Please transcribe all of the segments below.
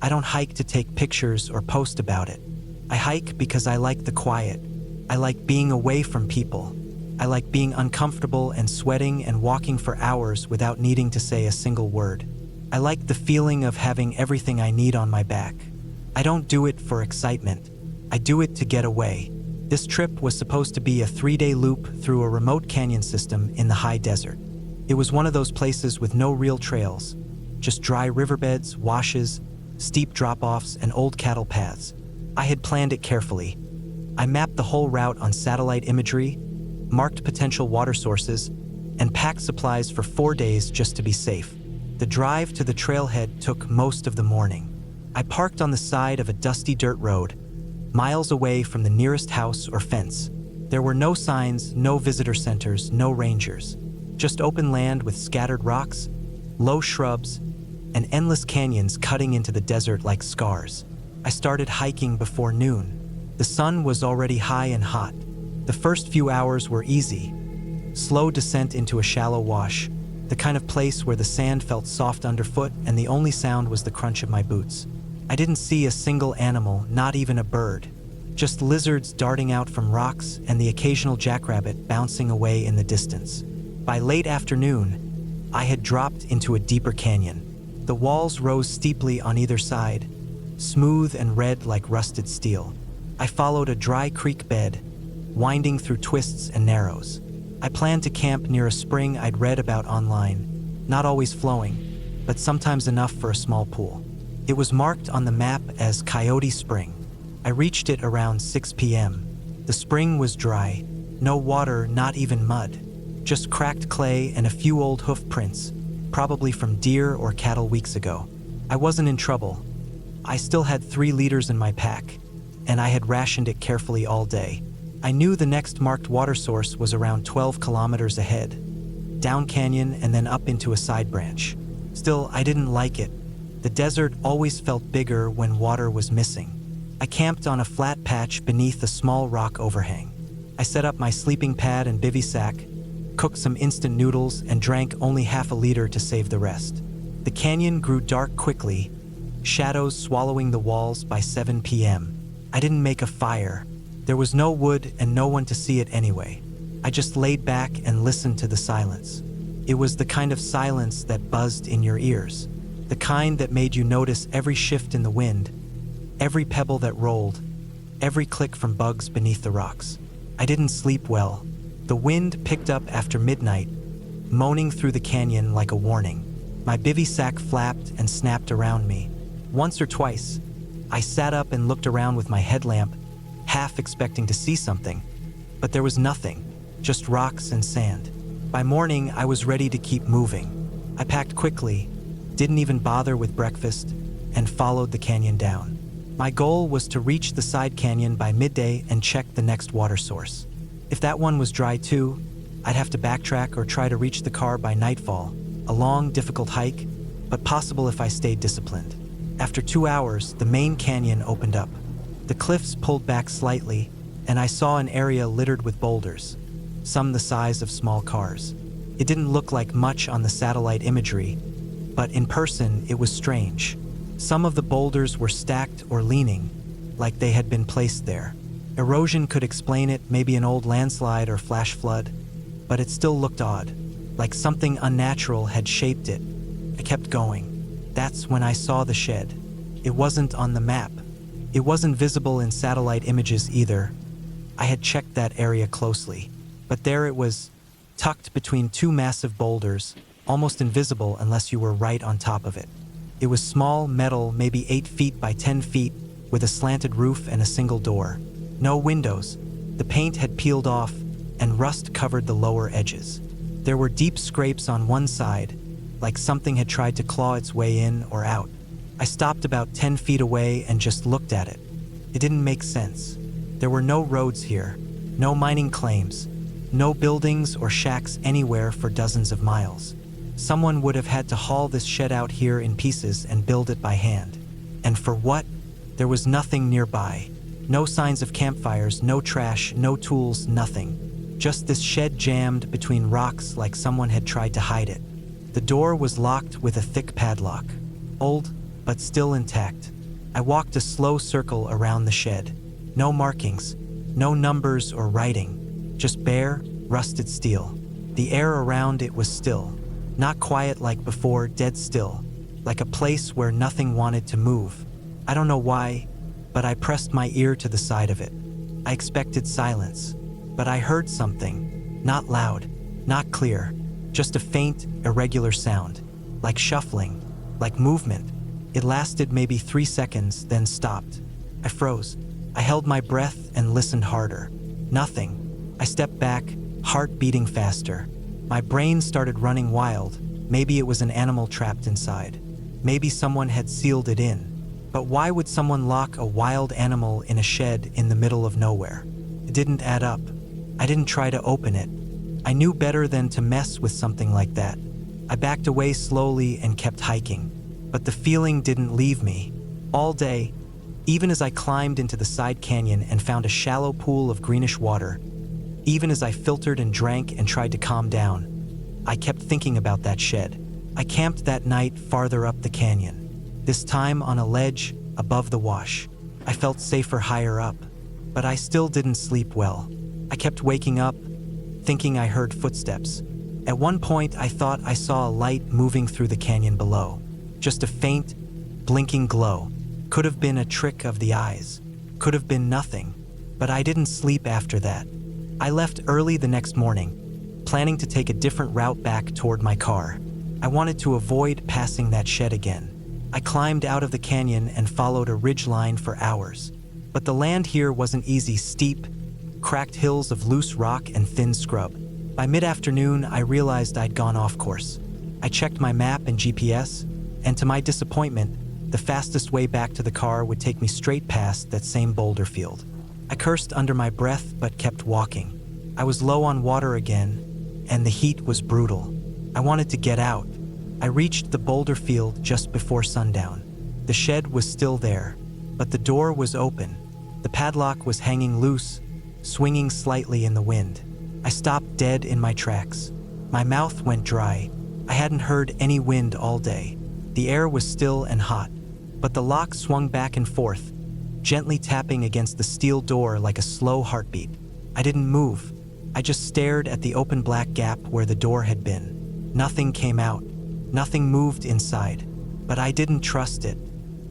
I don't hike to take pictures or post about it. I hike because I like the quiet. I like being away from people. I like being uncomfortable and sweating and walking for hours without needing to say a single word. I like the feeling of having everything I need on my back. I don't do it for excitement. I do it to get away. This trip was supposed to be a 3-day loop through a remote canyon system in the high desert. It was one of those places with no real trails, just dry riverbeds, washes, steep drop-offs, and old cattle paths. I had planned it carefully. I mapped the whole route on satellite imagery, marked potential water sources, and packed supplies for 4 days just to be safe. The drive to the trailhead took most of the morning. I parked on the side of a dusty dirt road, miles away from the nearest house or fence. There were no signs, no visitor centers, no rangers. Just open land with scattered rocks, low shrubs, and endless canyons cutting into the desert like scars. I started hiking before noon. The sun was already high and hot. The first few hours were easy. Slow descent into a shallow wash, the kind of place where the sand felt soft underfoot and the only sound was the crunch of my boots. I didn't see a single animal, not even a bird. Just lizards darting out from rocks and the occasional jackrabbit bouncing away in the distance. By late afternoon, I had dropped into a deeper canyon. The walls rose steeply on either side, smooth and red like rusted steel. I followed a dry creek bed, winding through twists and narrows. I planned to camp near a spring I'd read about online, not always flowing, but sometimes enough for a small pool. It was marked on the map as Coyote Spring. I reached it around 6 p.m. The spring was dry, no water, not even mud, just cracked clay and a few old hoof prints, probably from deer or cattle weeks ago. I wasn't in trouble. I still had 3 liters in my pack, and I had rationed it carefully all day. I knew the next marked water source was around 12 kilometers ahead, down canyon and then up into a side branch. Still, I didn't like it. The desert always felt bigger when water was missing. I camped on a flat patch beneath a small rock overhang. I set up my sleeping pad and bivy sack, cooked some instant noodles, and drank only half a liter to save the rest. The canyon grew dark quickly, shadows swallowing the walls by 7 p.m. I didn't make a fire. There was no wood and no one to see it anyway. I just laid back and listened to the silence. It was the kind of silence that buzzed in your ears, the kind that made you notice every shift in the wind, every pebble that rolled, every click from bugs beneath the rocks. I didn't sleep well. The wind picked up after midnight, moaning through the canyon like a warning. My bivy sack flapped and snapped around me. Once or twice, I sat up and looked around with my headlamp, half expecting to see something, but there was nothing, just rocks and sand. By morning, I was ready to keep moving. I packed quickly, didn't even bother with breakfast, and followed the canyon down. My goal was to reach the side canyon by midday and check the next water source. If that one was dry too, I'd have to backtrack or try to reach the car by nightfall. A long, difficult hike, but possible if I stayed disciplined. After 2 hours, the main canyon opened up. The cliffs pulled back slightly, and I saw an area littered with boulders, some the size of small cars. It didn't look like much on the satellite imagery, but in person it was strange. Some of the boulders were stacked or leaning, like they had been placed there. Erosion could explain it, maybe an old landslide or flash flood, but it still looked odd, like something unnatural had shaped it. I kept going. That's when I saw the shed. It wasn't on the map. It wasn't visible in satellite images either. I had checked that area closely, but there it was, tucked between 2 massive boulders, almost invisible unless you were right on top of it. It was small, metal, maybe 8 feet by 10 feet, with a slanted roof and a single door. No windows. The paint had peeled off, and rust covered the lower edges. There were deep scrapes on one side, like something had tried to claw its way in or out. I stopped about 10 feet away and just looked at it. It didn't make sense. There were no roads here, no mining claims, no buildings or shacks anywhere for dozens of miles. Someone would have had to haul this shed out here in pieces and build it by hand. And for what? There was nothing nearby. No signs of campfires, no trash, no tools, nothing. Just this shed jammed between rocks like someone had tried to hide it. The door was locked with a thick padlock. Old, but still intact. I walked a slow circle around the shed. No markings, no numbers or writing, just bare, rusted steel. The air around it was still, not quiet like before, dead still, like a place where nothing wanted to move. I don't know why, but I pressed my ear to the side of it. I expected silence, but I heard something, not loud, not clear, just a faint, irregular sound, like shuffling, like movement. It lasted maybe 3 seconds, then stopped. I froze. I held my breath and listened harder. Nothing. I stepped back, heart beating faster. My brain started running wild. Maybe it was an animal trapped inside. Maybe someone had sealed it in. But why would someone lock a wild animal in a shed in the middle of nowhere? It didn't add up. I didn't try to open it. I knew better than to mess with something like that. I backed away slowly and kept hiking. But the feeling didn't leave me. All day, even as I climbed into the side canyon and found a shallow pool of greenish water, even as I filtered and drank and tried to calm down, I kept thinking about that shed. I camped that night farther up the canyon, this time on a ledge above the wash. I felt safer higher up, but I still didn't sleep well. I kept waking up, thinking I heard footsteps. At one point, I thought I saw a light moving through the canyon below. Just a faint, blinking glow. Could have been a trick of the eyes. Could have been nothing. But I didn't sleep after that. I left early the next morning, planning to take a different route back toward my car. I wanted to avoid passing that shed again. I climbed out of the canyon and followed a ridgeline for hours. But the land here wasn't easy. Steep, cracked hills of loose rock and thin scrub. By mid-afternoon, I realized I'd gone off course. I checked my map and GPS, and to my disappointment, the fastest way back to the car would take me straight past that same boulder field. I cursed under my breath but kept walking. I was low on water again, and the heat was brutal. I wanted to get out. I reached the boulder field just before sundown. The shed was still there, but the door was open. The padlock was hanging loose, swinging slightly in the wind. I stopped dead in my tracks. My mouth went dry. I hadn't heard any wind all day. The air was still and hot, but the lock swung back and forth, gently tapping against the steel door like a slow heartbeat. I didn't move. I just stared at the open black gap where the door had been. Nothing came out. Nothing moved inside, but I didn't trust it.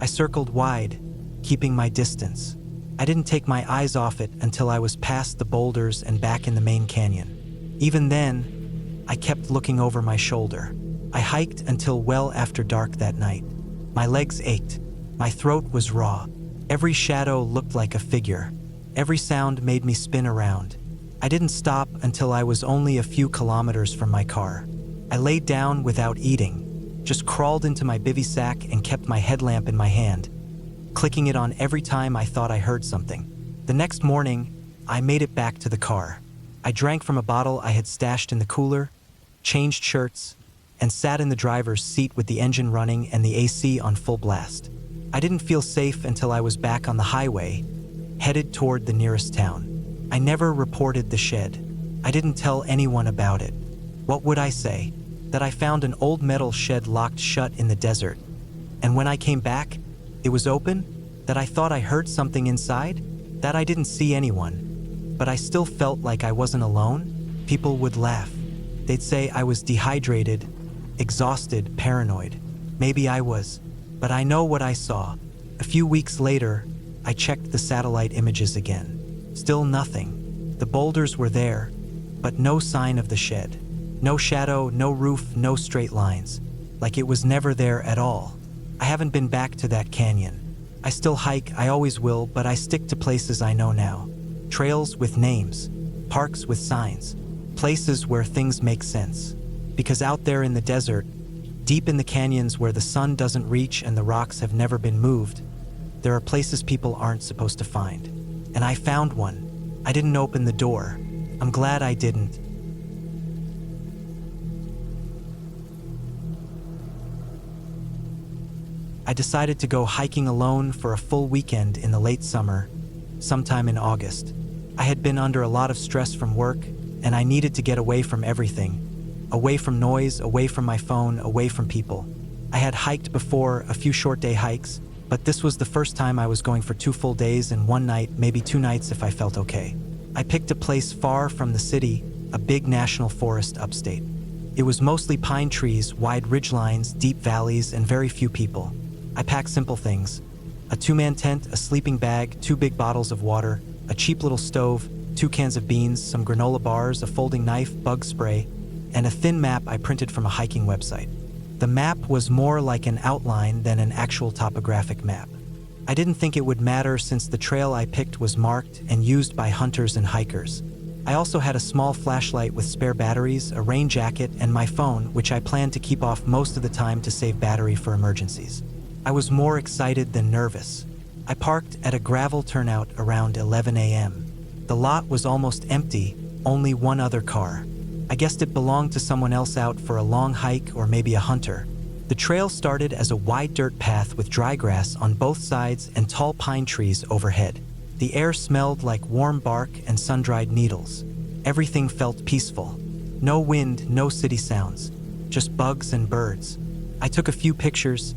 I circled wide, keeping my distance. I didn't take my eyes off it until I was past the boulders and back in the main canyon. Even then, I kept looking over my shoulder. I hiked until well after dark that night. My legs ached. My throat was raw. Every shadow looked like a figure. Every sound made me spin around. I didn't stop until I was only a few kilometers from my car. I laid down without eating, just crawled into my bivy sack and kept my headlamp in my hand, clicking it on every time I thought I heard something. The next morning, I made it back to the car. I drank from a bottle I had stashed in the cooler, changed shirts, and sat in the driver's seat with the engine running and the AC on full blast. I didn't feel safe until I was back on the highway, headed toward the nearest town. I never reported the shed. I didn't tell anyone about it. What would I say? That I found an old metal shed locked shut in the desert. And when I came back, it was open? That I thought I heard something inside? That I didn't see anyone. But I still felt like I wasn't alone? People would laugh. They'd say I was dehydrated, exhausted, paranoid. Maybe I was. But I know what I saw. A few weeks later, I checked the satellite images again. Still nothing. The boulders were there, but no sign of the shed. No shadow, no roof, no straight lines. Like it was never there at all. I haven't been back to that canyon. I still hike, I always will, but I stick to places I know now. Trails with names, parks with signs, places where things make sense. Because out there in the desert, deep in the canyons where the sun doesn't reach and the rocks have never been moved, there are places people aren't supposed to find. And I found one. I didn't open the door. I'm glad I didn't. I decided to go hiking alone for a full weekend in the late summer, sometime in August. I had been under a lot of stress from work, and I needed to get away from everything. Away from noise, away from my phone, away from people. I had hiked before, a few short day hikes, but this was the first time I was going for 2 full days and 1 night, maybe 2 nights if I felt okay. I picked a place far from the city, a big national forest upstate. It was mostly pine trees, wide ridgelines, deep valleys, and very few people. I packed simple things: a 2-man tent, a sleeping bag, 2 big bottles of water, a cheap little stove, 2 cans of beans, some granola bars, a folding knife, bug spray, and a thin map I printed from a hiking website. The map was more like an outline than an actual topographic map. I didn't think it would matter since the trail I picked was marked and used by hunters and hikers. I also had a small flashlight with spare batteries, a rain jacket, and my phone, which I planned to keep off most of the time to save battery for emergencies. I was more excited than nervous. I parked at a gravel turnout around 11 a.m. The lot was almost empty, only 1 other car. I guessed it belonged to someone else out for a long hike or maybe a hunter. The trail started as a wide dirt path with dry grass on both sides and tall pine trees overhead. The air smelled like warm bark and sun-dried needles. Everything felt peaceful. No wind, no city sounds, just bugs and birds. I took a few pictures,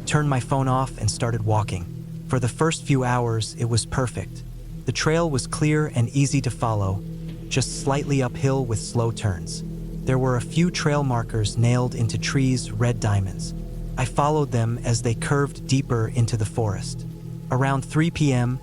turned my phone off, and started walking. For the first few hours, it was perfect. The trail was clear and easy to follow, just slightly uphill with slow turns. There were a few trail markers nailed into trees, red diamonds. I followed them as they curved deeper into the forest. Around 3 p.m.,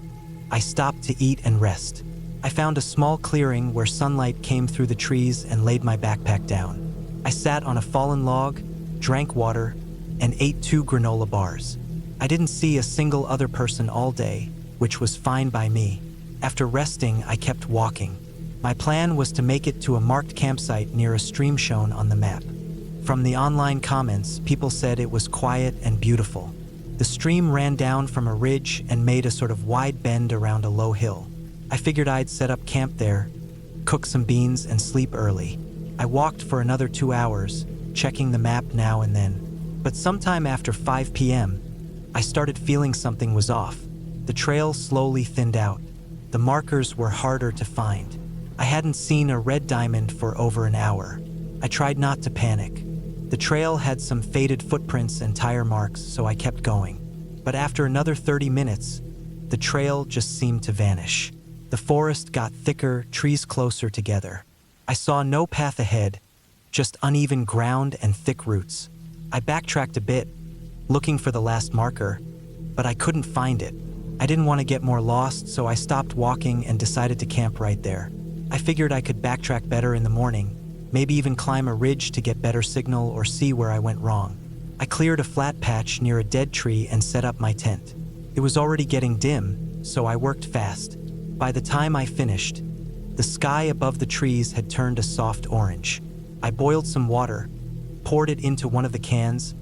I stopped to eat and rest. I found a small clearing where sunlight came through the trees and laid my backpack down. I sat on a fallen log, drank water, and ate 2 granola bars. I didn't see a single other person all day, which was fine by me. After resting, I kept walking. My plan was to make it to a marked campsite near a stream shown on the map. From the online comments, people said it was quiet and beautiful. The stream ran down from a ridge and made a sort of wide bend around a low hill. I figured I'd set up camp there, cook some beans, and sleep early. I walked for another 2 hours, checking the map now and then. But sometime after 5 p.m., I started feeling something was off. The trail slowly thinned out. The markers were harder to find. I hadn't seen a red diamond for over an hour. I tried not to panic. The trail had some faded footprints and tire marks, so I kept going. But after another 30 minutes, the trail just seemed to vanish. The forest got thicker, trees closer together. I saw no path ahead, just uneven ground and thick roots. I backtracked a bit, looking for the last marker, but I couldn't find it. I didn't want to get more lost, so I stopped walking and decided to camp right there. I figured I could backtrack better in the morning, maybe even climb a ridge to get better signal or see where I went wrong. I cleared a flat patch near a dead tree and set up my tent. It was already getting dim, so I worked fast. By the time I finished, the sky above the trees had turned a soft orange. I boiled some water, poured it into one of the cans,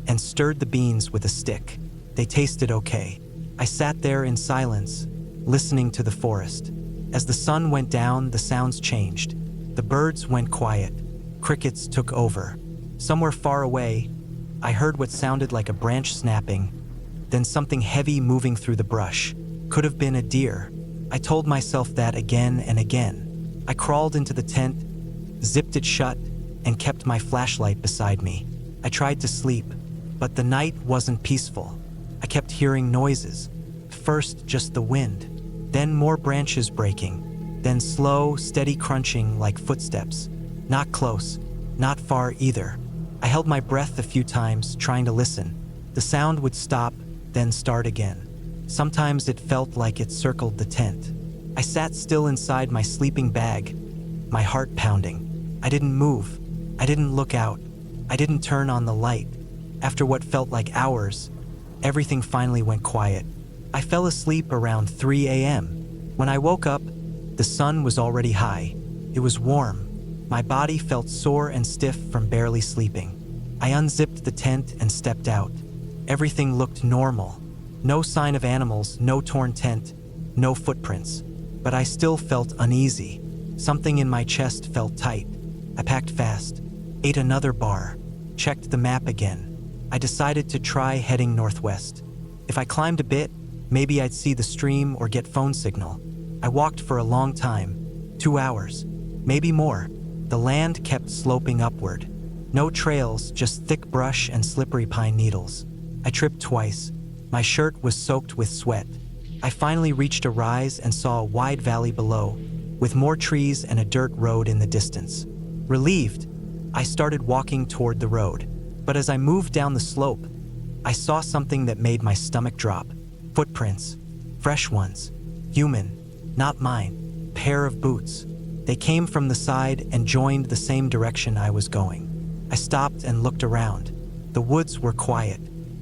and stirred the beans with a stick. They tasted okay. I sat there in silence, listening to the forest. As the sun went down, the sounds changed. The birds went quiet. Crickets took over. Somewhere far away, I heard what sounded like a branch snapping, then something heavy moving through the brush. Could have been a deer. I told myself that again and again. I crawled into the tent, zipped it shut, and kept my flashlight beside me. I tried to sleep, but the night wasn't peaceful. I kept hearing noises. First, just the wind. Then more branches breaking, then slow, steady crunching like footsteps. Not close, not far either. I held my breath a few times, trying to listen. The sound would stop, then start again. Sometimes it felt like it circled the tent. I sat still inside my sleeping bag, my heart pounding. I didn't move. I didn't look out. I didn't turn on the light. After what felt like hours, everything finally went quiet. I fell asleep around 3 a.m. When I woke up, the sun was already high. It was warm. My body felt sore and stiff from barely sleeping. I unzipped the tent and stepped out. Everything looked normal. No sign of animals, no torn tent, no footprints. But I still felt uneasy. Something in my chest felt tight. I packed fast, ate another bar, checked the map again. I decided to try heading northwest. If I climbed a bit, maybe I'd see the stream or get phone signal. I walked for a long time, 2 hours, maybe more. The land kept sloping upward. No trails, just thick brush and slippery pine needles. I tripped twice. My shirt was soaked with sweat. I finally reached a rise and saw a wide valley below, with more trees and a dirt road in the distance. Relieved, I started walking toward the road. But as I moved down the slope, I saw something that made my stomach drop. Footprints. Fresh ones. Human. Not mine. Pair of boots. They came from the side and joined the same direction I was going. I stopped and looked around. The woods were quiet.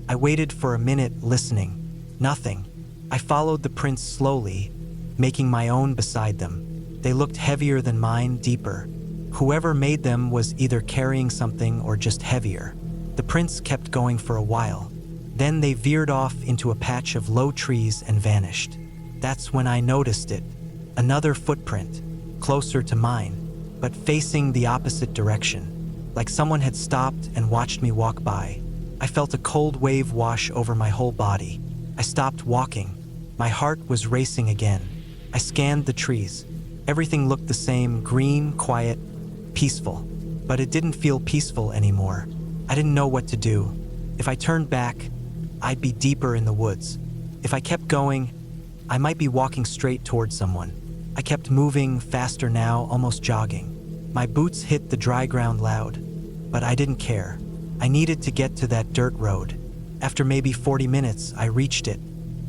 I waited for a minute, listening. Nothing. I followed the prints slowly, making my own beside them. They looked heavier than mine, deeper. Whoever made them was either carrying something or just heavier. The prints kept going for a while. Then they veered off into a patch of low trees and vanished. That's when I noticed it. Another footprint, closer to mine, but facing the opposite direction. Like someone had stopped and watched me walk by. I felt a cold wave wash over my whole body. I stopped walking. My heart was racing again. I scanned the trees. Everything looked the same, green, quiet, peaceful. But it didn't feel peaceful anymore. I didn't know what to do. If I turned back, I'd be deeper in the woods. If I kept going, I might be walking straight towards someone. I kept moving, faster now, almost jogging. My boots hit the dry ground loud, but I didn't care. I needed to get to that dirt road. After maybe 40 minutes, I reached it.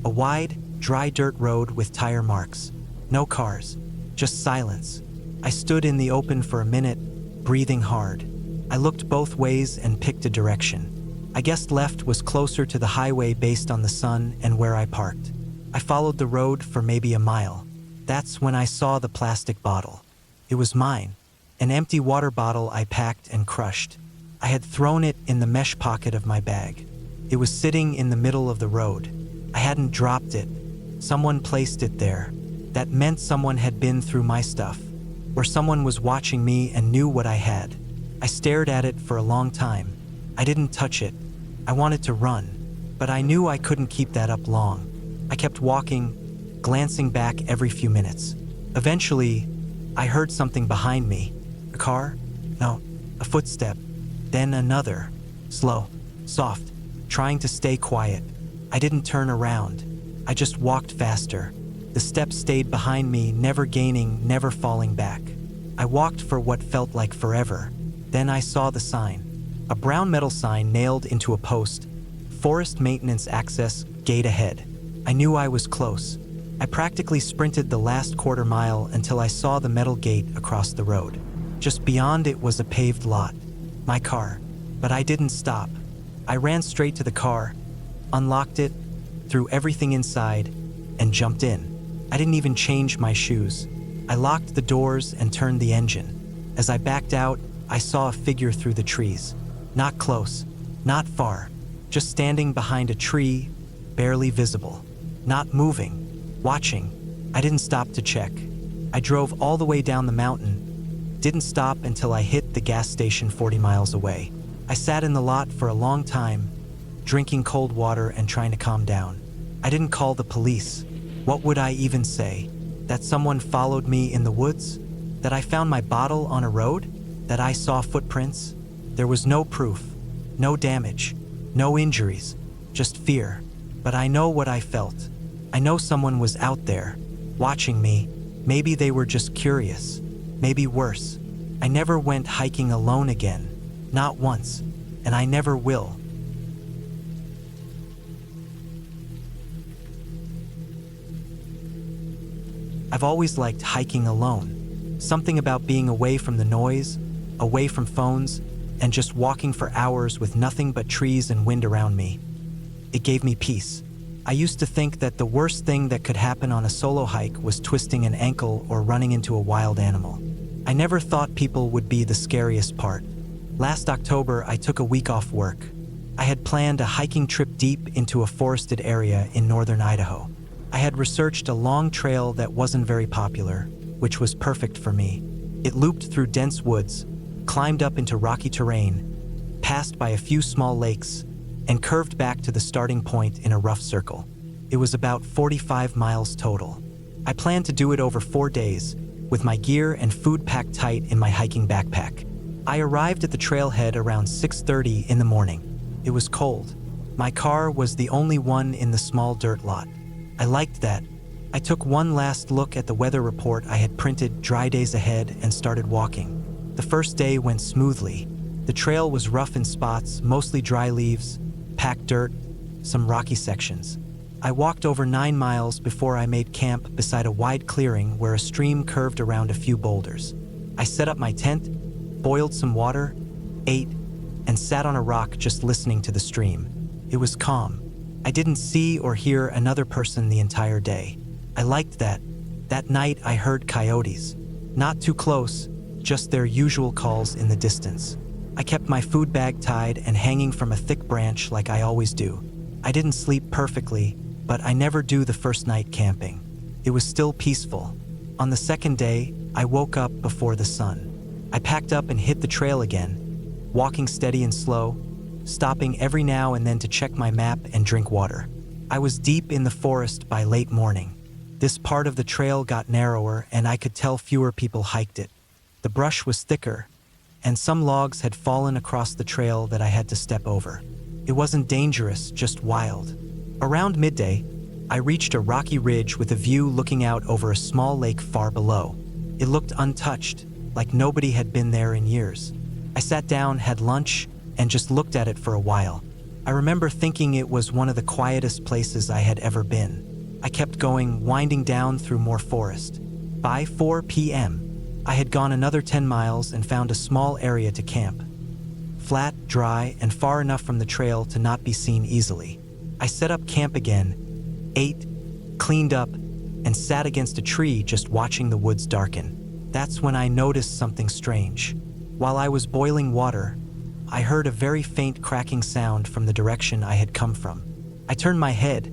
A wide, dry dirt road with tire marks. No cars, just silence. I stood in the open for a minute, breathing hard. I looked both ways and picked a direction. I guessed left was closer to the highway based on the sun and where I parked. I followed the road for maybe a mile. That's when I saw the plastic bottle. It was mine, an empty water bottle I packed and crushed. I had thrown it in the mesh pocket of my bag. It was sitting in the middle of the road. I hadn't dropped it. Someone placed it there. That meant someone had been through my stuff, or someone was watching me and knew what I had. I stared at it for a long time. I didn't touch it. I wanted to run, but I knew I couldn't keep that up long. I kept walking, glancing back every few minutes. Eventually, I heard something behind me. A car? No, a footstep. Then another. Slow, soft, trying to stay quiet. I didn't turn around. I just walked faster. The steps stayed behind me, never gaining, never falling back. I walked for what felt like forever. Then I saw the sign. A brown metal sign nailed into a post. Forest maintenance access, gate ahead. I knew I was close. I practically sprinted the last quarter mile until I saw the metal gate across the road. Just beyond it was a paved lot. My car. But I didn't stop. I ran straight to the car, unlocked it, threw everything inside, and jumped in. I didn't even change my shoes. I locked the doors and turned the engine. As I backed out, I saw a figure through the trees. Not close, not far, just standing behind a tree, barely visible. Not moving, watching. I didn't stop to check. I drove all the way down the mountain, didn't stop until I hit the gas station 40 miles away. I sat in the lot for a long time, drinking cold water and trying to calm down. I didn't call the police. What would I even say? That someone followed me in the woods? That I found my bottle on a road? That I saw footprints? There was no proof, no damage, no injuries, just fear. But I know what I felt. I know someone was out there, watching me. Maybe they were just curious. Maybe worse. I never went hiking alone again. Not once. And I never will. I've always liked hiking alone. Something about being away from the noise, away from phones, and just walking for hours with nothing but trees and wind around me. It gave me peace. I used to think that the worst thing that could happen on a solo hike was twisting an ankle or running into a wild animal. I never thought people would be the scariest part. Last October, I took a week off work. I had planned a hiking trip deep into a forested area in northern Idaho. I had researched a long trail that wasn't very popular, which was perfect for me. It looped through dense woods, climbed up into rocky terrain, passed by a few small lakes, and curved back to the starting point in a rough circle. It was about 45 miles total. I planned to do it over 4 days, with my gear and food packed tight in my hiking backpack. I arrived at the trailhead around 6:30 in the morning. It was cold. My car was the only one in the small dirt lot. I liked that. I took one last look at the weather report I had printed dry days ahead and started walking. The first day went smoothly. The trail was rough in spots, mostly dry leaves, packed dirt, some rocky sections. I walked over 9 miles before I made camp beside a wide clearing where a stream curved around a few boulders. I set up my tent, boiled some water, ate, and sat on a rock just listening to the stream. It was calm. I didn't see or hear another person the entire day. I liked that. That night I heard coyotes. Not too close, just their usual calls in the distance. I kept my food bag tied and hanging from a thick branch like I always do. I didn't sleep perfectly, but I never do the first night camping. It was still peaceful. On the second day, I woke up before the sun. I packed up and hit the trail again, walking steady and slow, stopping every now and then to check my map and drink water. I was deep in the forest by late morning. This part of the trail got narrower and I could tell fewer people hiked it. The brush was thicker, and some logs had fallen across the trail that I had to step over. It wasn't dangerous, just wild. Around midday, I reached a rocky ridge with a view looking out over a small lake far below. It looked untouched, like nobody had been there in years. I sat down, had lunch, and just looked at it for a while. I remember thinking it was one of the quietest places I had ever been. I kept going, winding down through more forest. By 4 p.m., I had gone another 10 miles and found a small area to camp. Flat, dry, and far enough from the trail to not be seen easily. I set up camp again, ate, cleaned up, and sat against a tree just watching the woods darken. That's when I noticed something strange. While I was boiling water, I heard a very faint cracking sound from the direction I had come from. I turned my head,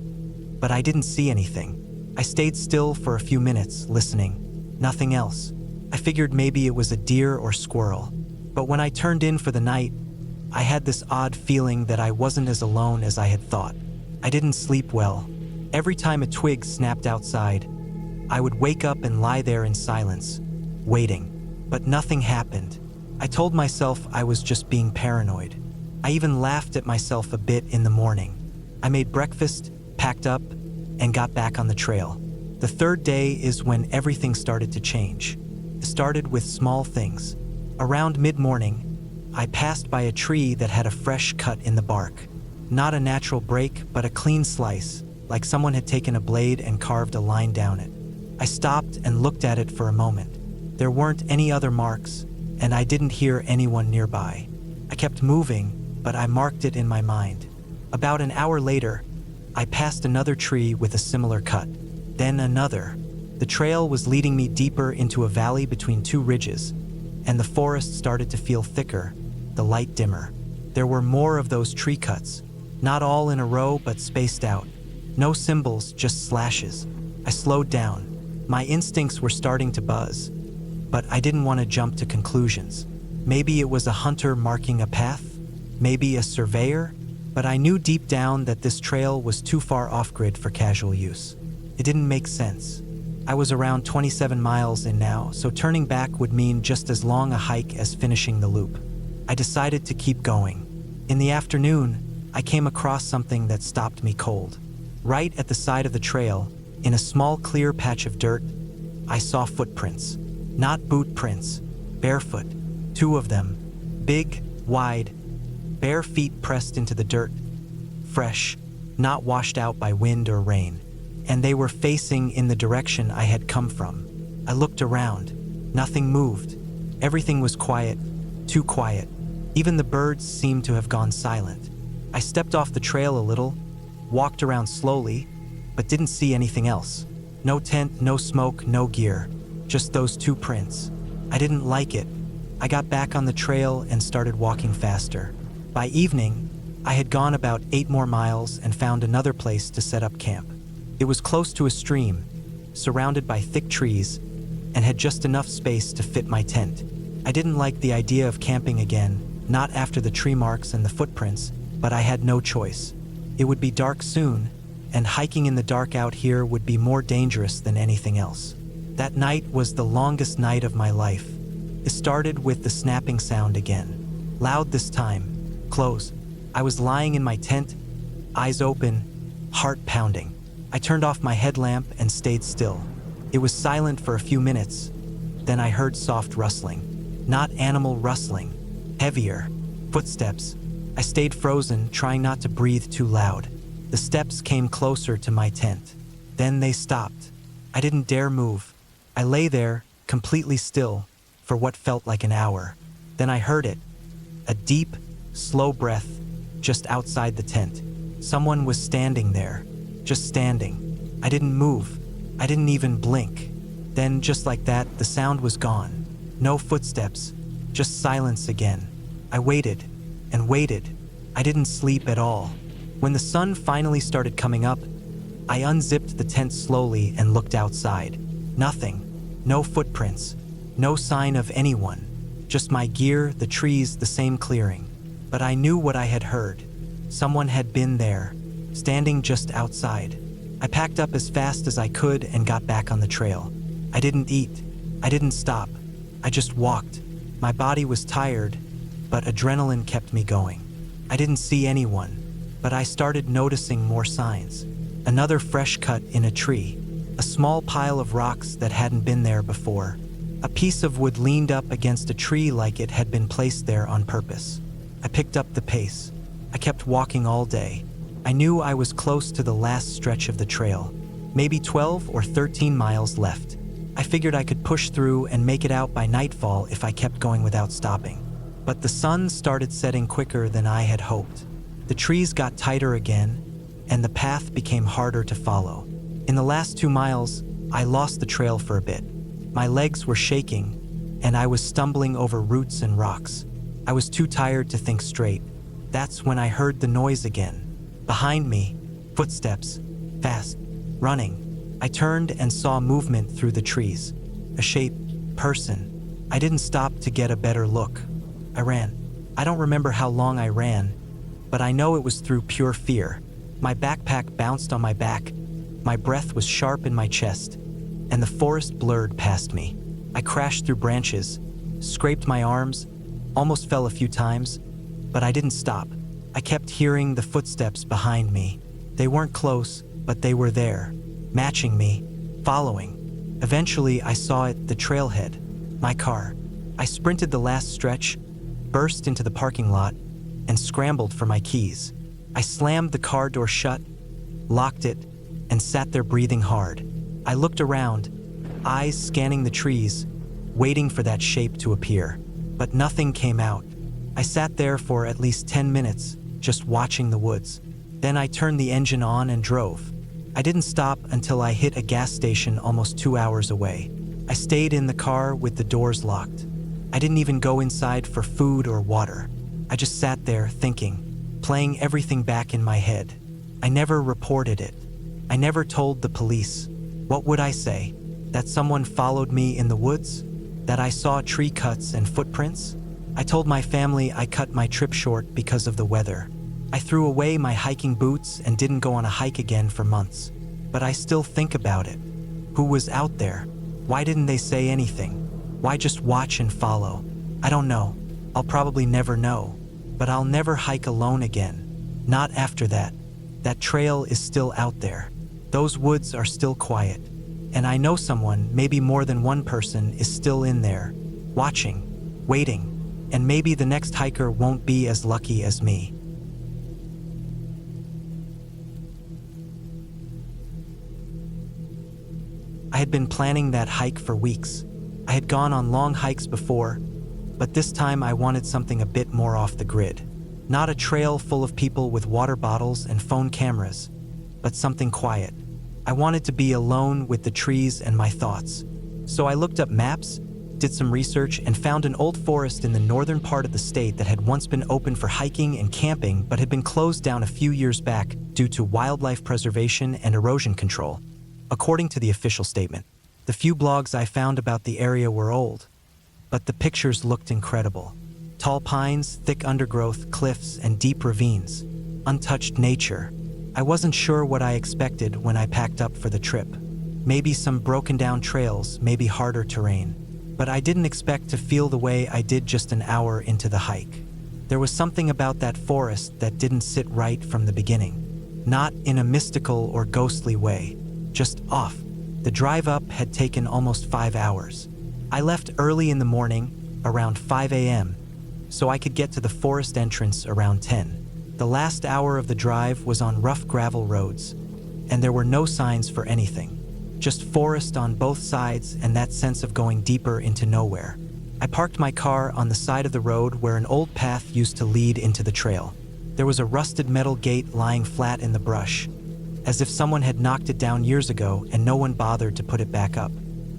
but I didn't see anything. I stayed still for a few minutes, listening. Nothing else. I figured maybe it was a deer or squirrel. But when I turned in for the night, I had this odd feeling that I wasn't as alone as I had thought. I didn't sleep well. Every time a twig snapped outside, I would wake up and lie there in silence, waiting. But nothing happened. I told myself I was just being paranoid. I even laughed at myself a bit in the morning. I made breakfast, packed up, and got back on the trail. The third day is when everything started to change. It started with small things. Around mid-morning, I passed by a tree that had a fresh cut in the bark. Not a natural break, but a clean slice, like someone had taken a blade and carved a line down it. I stopped and looked at it for a moment. There weren't any other marks, and I didn't hear anyone nearby. I kept moving, but I marked it in my mind. About an hour later, I passed another tree with a similar cut, then another. The trail was leading me deeper into a valley between two ridges, and the forest started to feel thicker, the light dimmer. There were more of those tree cuts, not all in a row but spaced out. No symbols, just slashes. I slowed down. My instincts were starting to buzz, but I didn't want to jump to conclusions. Maybe it was a hunter marking a path, maybe a surveyor, but I knew deep down that this trail was too far off-grid for casual use. It didn't make sense. I was around 27 miles in now, so turning back would mean just as long a hike as finishing the loop. I decided to keep going. In the afternoon, I came across something that stopped me cold. Right at the side of the trail, in a small clear patch of dirt, I saw footprints. Not boot prints, barefoot, 2 of them, big, wide, bare feet pressed into the dirt, fresh, not washed out by wind or rain. And they were facing in the direction I had come from. I looked around. Nothing moved. Everything was quiet, too quiet. Even the birds seemed to have gone silent. I stepped off the trail a little, walked around slowly, but didn't see anything else. No tent, no smoke, no gear. Just those 2 prints. I didn't like it. I got back on the trail and started walking faster. By evening, I had gone about 8 more miles and found another place to set up camp. It was close to a stream, surrounded by thick trees, and had just enough space to fit my tent. I didn't like the idea of camping again, not after the tree marks and the footprints, but I had no choice. It would be dark soon, and hiking in the dark out here would be more dangerous than anything else. That night was the longest night of my life. It started with the snapping sound again. Loud this time. Close. I was lying in my tent, eyes open, heart pounding. I turned off my headlamp and stayed still. It was silent for a few minutes. Then I heard soft rustling. Not animal rustling. Heavier. Footsteps. I stayed frozen, trying not to breathe too loud. The steps came closer to my tent. Then they stopped. I didn't dare move. I lay there, completely still, for what felt like an hour. Then I heard it. A deep, slow breath, just outside the tent. Someone was standing there, just standing. I didn't move. I didn't even blink. Then, just like that, the sound was gone. No footsteps, just silence again. I waited and waited. I didn't sleep at all. When the sun finally started coming up, I unzipped the tent slowly and looked outside. Nothing. No footprints. No sign of anyone. Just my gear, the trees, the same clearing. But I knew what I had heard. Someone had been there, standing just outside. I packed up as fast as I could and got back on the trail. I didn't eat. I didn't stop. I just walked. My body was tired, but adrenaline kept me going. I didn't see anyone, but I started noticing more signs. Another fresh cut in a tree. A small pile of rocks that hadn't been there before. A piece of wood leaned up against a tree like it had been placed there on purpose. I picked up the pace. I kept walking all day. I knew I was close to the last stretch of the trail. Maybe 12 or 13 miles left. I figured I could push through and make it out by nightfall if I kept going without stopping. But the sun started setting quicker than I had hoped. The trees got tighter again, and the path became harder to follow. In the last 2 miles, I lost the trail for a bit. My legs were shaking, and I was stumbling over roots and rocks. I was too tired to think straight. That's when I heard the noise again. Behind me, footsteps, fast, running. I turned and saw movement through the trees. A shape, person. I didn't stop to get a better look. I ran. I don't remember how long I ran, but I know it was through pure fear. My backpack bounced on my back. My breath was sharp in my chest, and the forest blurred past me. I crashed through branches, scraped my arms, almost fell a few times, but I didn't stop. I kept hearing the footsteps behind me. They weren't close, but they were there, matching me, following. Eventually, I saw it, the trailhead, my car. I sprinted the last stretch, burst into the parking lot, and scrambled for my keys. I slammed the car door shut, locked it, and sat there breathing hard. I looked around, eyes scanning the trees, waiting for that shape to appear. But nothing came out. I sat there for at least 10 minutes, just watching the woods. Then I turned the engine on and drove. I didn't stop until I hit a gas station almost 2 hours away. I stayed in the car with the doors locked. I didn't even go inside for food or water. I just sat there thinking, playing everything back in my head. I never reported it. I never told the police. What would I say? That someone followed me in the woods? That I saw tree cuts and footprints? I told my family I cut my trip short because of the weather. I threw away my hiking boots and didn't go on a hike again for months. But I still think about it. Who was out there? Why didn't they say anything? Why just watch and follow? I don't know. I'll probably never know. But I'll never hike alone again. Not after that. That trail is still out there. Those woods are still quiet. And I know someone, maybe more than one person, is still in there, watching, waiting, and maybe the next hiker won't be as lucky as me. I had been planning that hike for weeks. I had gone on long hikes before, but this time I wanted something a bit more off the grid. Not a trail full of people with water bottles and phone cameras, but something quiet. I wanted to be alone with the trees and my thoughts. So I looked up maps, did some research, and found an old forest in the northern part of the state that had once been open for hiking and camping but had been closed down a few years back due to wildlife preservation and erosion control. According to the official statement, the few blogs I found about the area were old, but the pictures looked incredible. Tall pines, thick undergrowth, cliffs, and deep ravines. Untouched nature. I wasn't sure what I expected when I packed up for the trip. Maybe some broken down trails, maybe harder terrain. but I didn't expect to feel the way I did just an hour into the hike. There was something about that forest that didn't sit right from the beginning. Not in a mystical or ghostly way, just off. The drive up had taken almost 5 hours. I left early in the morning, around 5 a.m., so I could get to the forest entrance around 10. The last hour of the drive was on rough gravel roads, and there were no signs for anything. Just forest on both sides and that sense of going deeper into nowhere. I parked my car on the side of the road where an old path used to lead into the trail. There was a rusted metal gate lying flat in the brush, as if someone had knocked it down years ago and no one bothered to put it back up.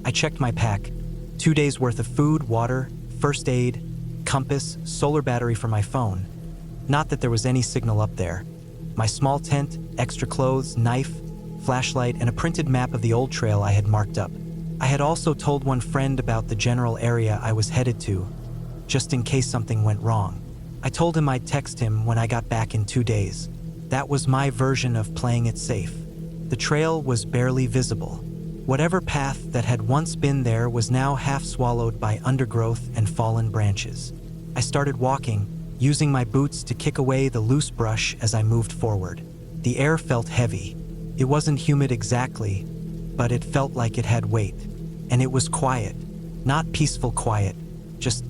I checked my pack. 2 days worth of food, water, first aid, compass, solar battery for my phone. Not that there was any signal up there. My small tent, extra clothes, knife, flashlight, and a printed map of the old trail I had marked up. I had also told one friend about the general area I was headed to, just in case something went wrong. I told him I'd text him when I got back in 2 days. That was my version of playing it safe. The trail was barely visible. Whatever path that had once been there was now half swallowed by undergrowth and fallen branches. I started walking, using my boots to kick away the loose brush as I moved forward. The air felt heavy. It wasn't humid exactly, but it felt like it had weight. And it was quiet. Not peaceful quiet, just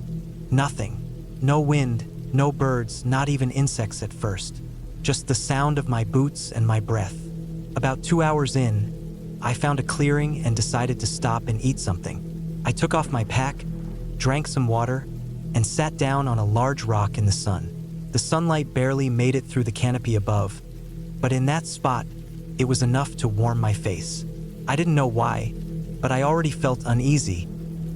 nothing. No wind, no birds, not even insects at first. Just the sound of my boots and my breath. About 2 hours in, I found a clearing and decided to stop and eat something. I took off my pack, drank some water, and sat down on a large rock in the sun. The sunlight barely made it through the canopy above, but in that spot, it was enough to warm my face. I didn't know why, but I already felt uneasy,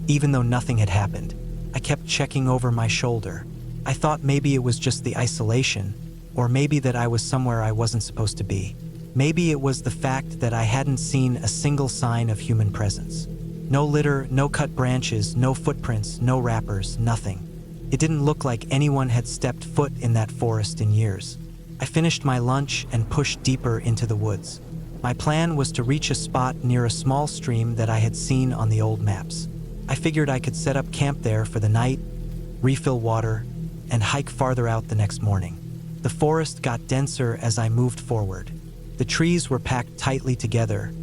even though nothing had happened. I kept checking over my shoulder. I thought maybe it was just the isolation, or maybe that I was somewhere I wasn't supposed to be. Maybe it was the fact that I hadn't seen a single sign of human presence. No litter, no cut branches, no footprints, no wrappers, nothing. It didn't look like anyone had stepped foot in that forest in years. I finished my lunch and pushed deeper into the woods. My plan was to reach a spot near a small stream that I had seen on the old maps. I figured I could set up camp there for the night, refill water, and hike farther out the next morning. The forest got denser as I moved forward. The trees were packed tightly together,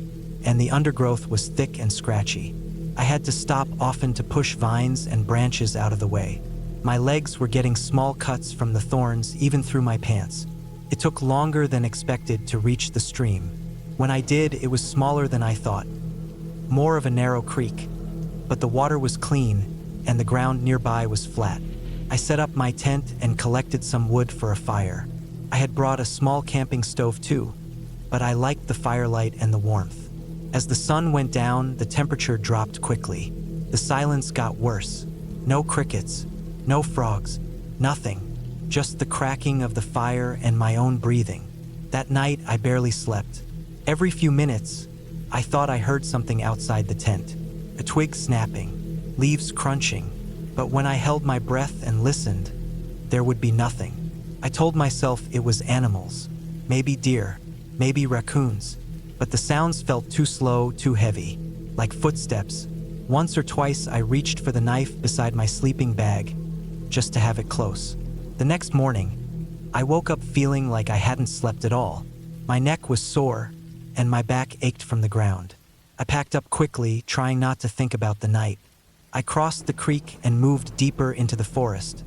and the undergrowth was thick and scratchy. I had to stop often to push vines and branches out of the way. My legs were getting small cuts from the thorns even through my pants. It took longer than expected to reach the stream. When I did, it was smaller than I thought. More of a narrow creek, but the water was clean and the ground nearby was flat. I set up my tent and collected some wood for a fire. I had brought a small camping stove too, but I liked the firelight and the warmth. As the sun went down, the temperature dropped quickly. The silence got worse. No crickets, no frogs, nothing. Just the cracking of the fire and my own breathing. That night, I barely slept. Every few minutes, I thought I heard something outside the tent. A twig snapping, leaves crunching. But when I held my breath and listened, there would be nothing. I told myself it was animals, maybe deer, maybe raccoons, but the sounds felt too slow, too heavy, like footsteps. Once or twice I reached for the knife beside my sleeping bag, just to have it close. The next morning, I woke up feeling like I hadn't slept at all. My neck was sore, and my back ached from the ground. I packed up quickly, trying not to think about the night. I crossed the creek and moved deeper into the forest,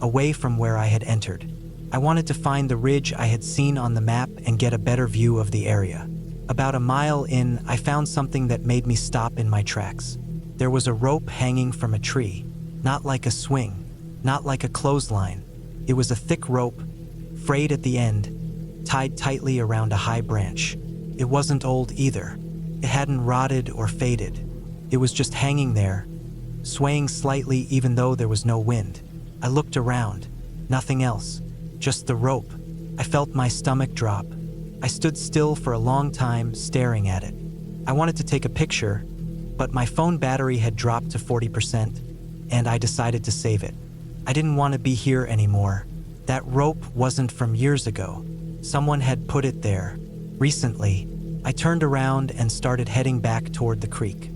away from where I had entered. I wanted to find the ridge I had seen on the map and get a better view of the area. About a mile in, I found something that made me stop in my tracks. There was a rope hanging from a tree, not like a swing, not like a clothesline. It was a thick rope, frayed at the end, tied tightly around a high branch. It wasn't old either. It hadn't rotted or faded. It was just hanging there, swaying slightly even though there was no wind. I looked around, nothing else. Just the rope. I felt my stomach drop. I stood still for a long time, staring at it. I wanted to take a picture, but my phone battery had dropped to 40%, and I decided to save it. I didn't want to be here anymore. That rope wasn't from years ago. Someone had put it there. Recently, I turned around and started heading back toward the creek.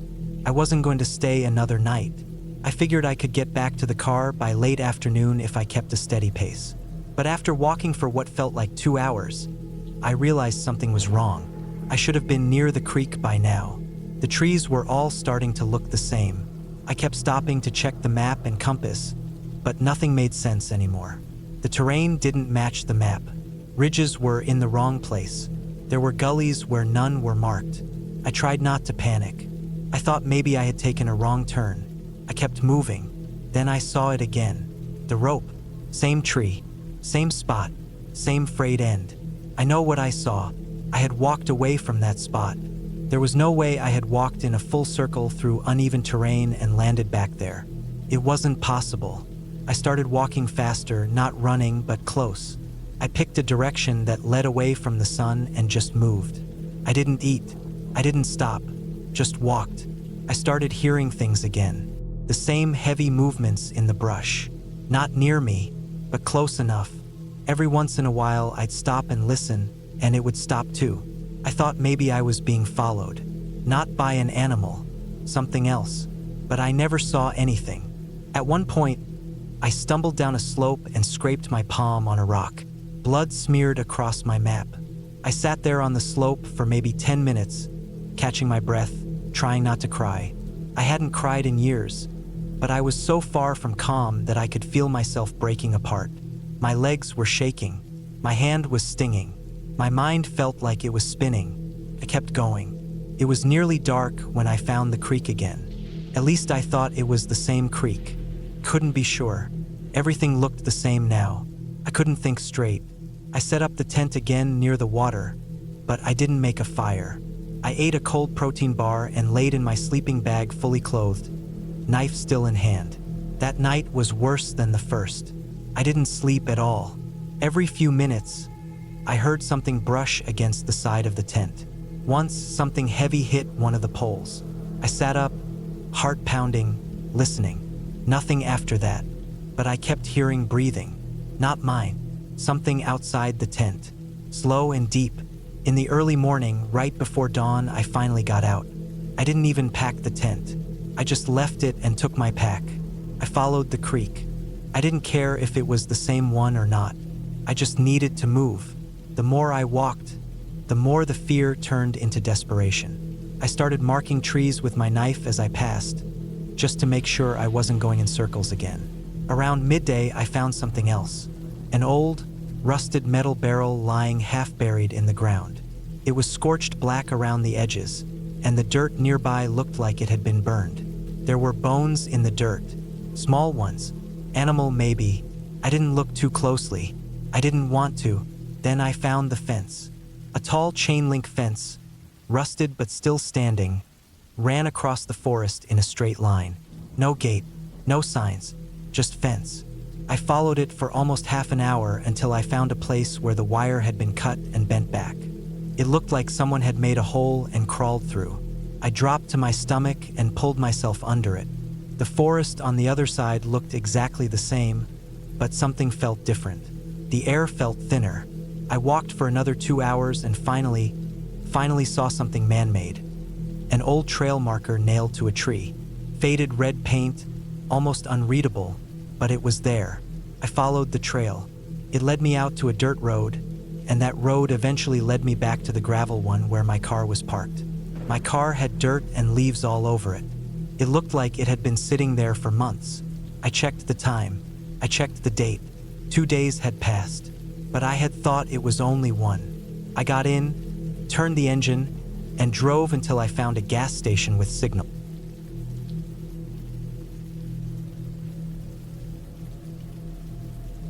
I wasn't going to stay another night. I figured I could get back to the car by late afternoon if I kept a steady pace. But after walking for what felt like 2 hours, I realized something was wrong. I should have been near the creek by now. The trees were all starting to look the same. I kept stopping to check the map and compass, but nothing made sense anymore. The terrain didn't match the map. Ridges were in the wrong place. There were gullies where none were marked. I tried not to panic. I thought maybe I had taken a wrong turn. I kept moving. Then I saw it again. The rope. Same tree. Same spot. Same frayed end. I know what I saw. I had walked away from that spot. There was no way I had walked in a full circle through uneven terrain and landed back there. It wasn't possible. I started walking faster, not running, but close. I picked a direction that led away from the sun and just moved. I didn't eat. I didn't stop. Just walked. I started hearing things again. The same heavy movements in the brush. Not near me, but close enough. Every once in a while I'd stop and listen, and it would stop too. I thought maybe I was being followed. Not by an animal. Something else. But I never saw anything. At one point, I stumbled down a slope and scraped my palm on a rock. Blood smeared across my map. I sat there on the slope for maybe 10 minutes, catching my breath, trying not to cry. I hadn't cried in years, but I was so far from calm that I could feel myself breaking apart. My legs were shaking. My hand was stinging. My mind felt like it was spinning. I kept going. It was nearly dark when I found the creek again. At least I thought it was the same creek. Couldn't be sure. Everything looked the same now. I couldn't think straight. I set up the tent again near the water, but I didn't make a fire. I ate a cold protein bar and laid in my sleeping bag fully clothed, knife still in hand. That night was worse than the first. I didn't sleep at all. Every few minutes, I heard something brush against the side of the tent. Once, something heavy hit one of the poles. I sat up, heart pounding, listening. Nothing after that, but I kept hearing breathing. Not mine. Something outside the tent. Slow and deep. In the early morning, right before dawn, I finally got out. I didn't even pack the tent. I just left it and took my pack. I followed the creek. I didn't care if it was the same one or not. I just needed to move. The more I walked, the more the fear turned into desperation. I started marking trees with my knife as I passed, just to make sure I wasn't going in circles again. Around midday, I found something else. An old, rusted metal barrel lying half-buried in the ground. It was scorched black around the edges, and the dirt nearby looked like it had been burned. There were bones in the dirt. Small ones. Animal, maybe. I didn't look too closely. I didn't want to. Then I found the fence. A tall chain-link fence, rusted but still standing, ran across the forest in a straight line. No gate, no signs, just fence. I followed it for almost half an hour until I found a place where the wire had been cut and bent back. It looked like someone had made a hole and crawled through. I dropped to my stomach and pulled myself under it. The forest on the other side looked exactly the same, but something felt different. The air felt thinner. I walked for another 2 hours and finally saw something man-made. An old trail marker nailed to a tree. Faded red paint, almost unreadable, but it was there. I followed the trail. It led me out to a dirt road, and that road eventually led me back to the gravel one where my car was parked. My car had dirt and leaves all over it. It looked like it had been sitting there for months. I checked the time. I checked the date. 2 days had passed, but I had thought it was only one. I got in, turned the engine, and drove until I found a gas station with signal.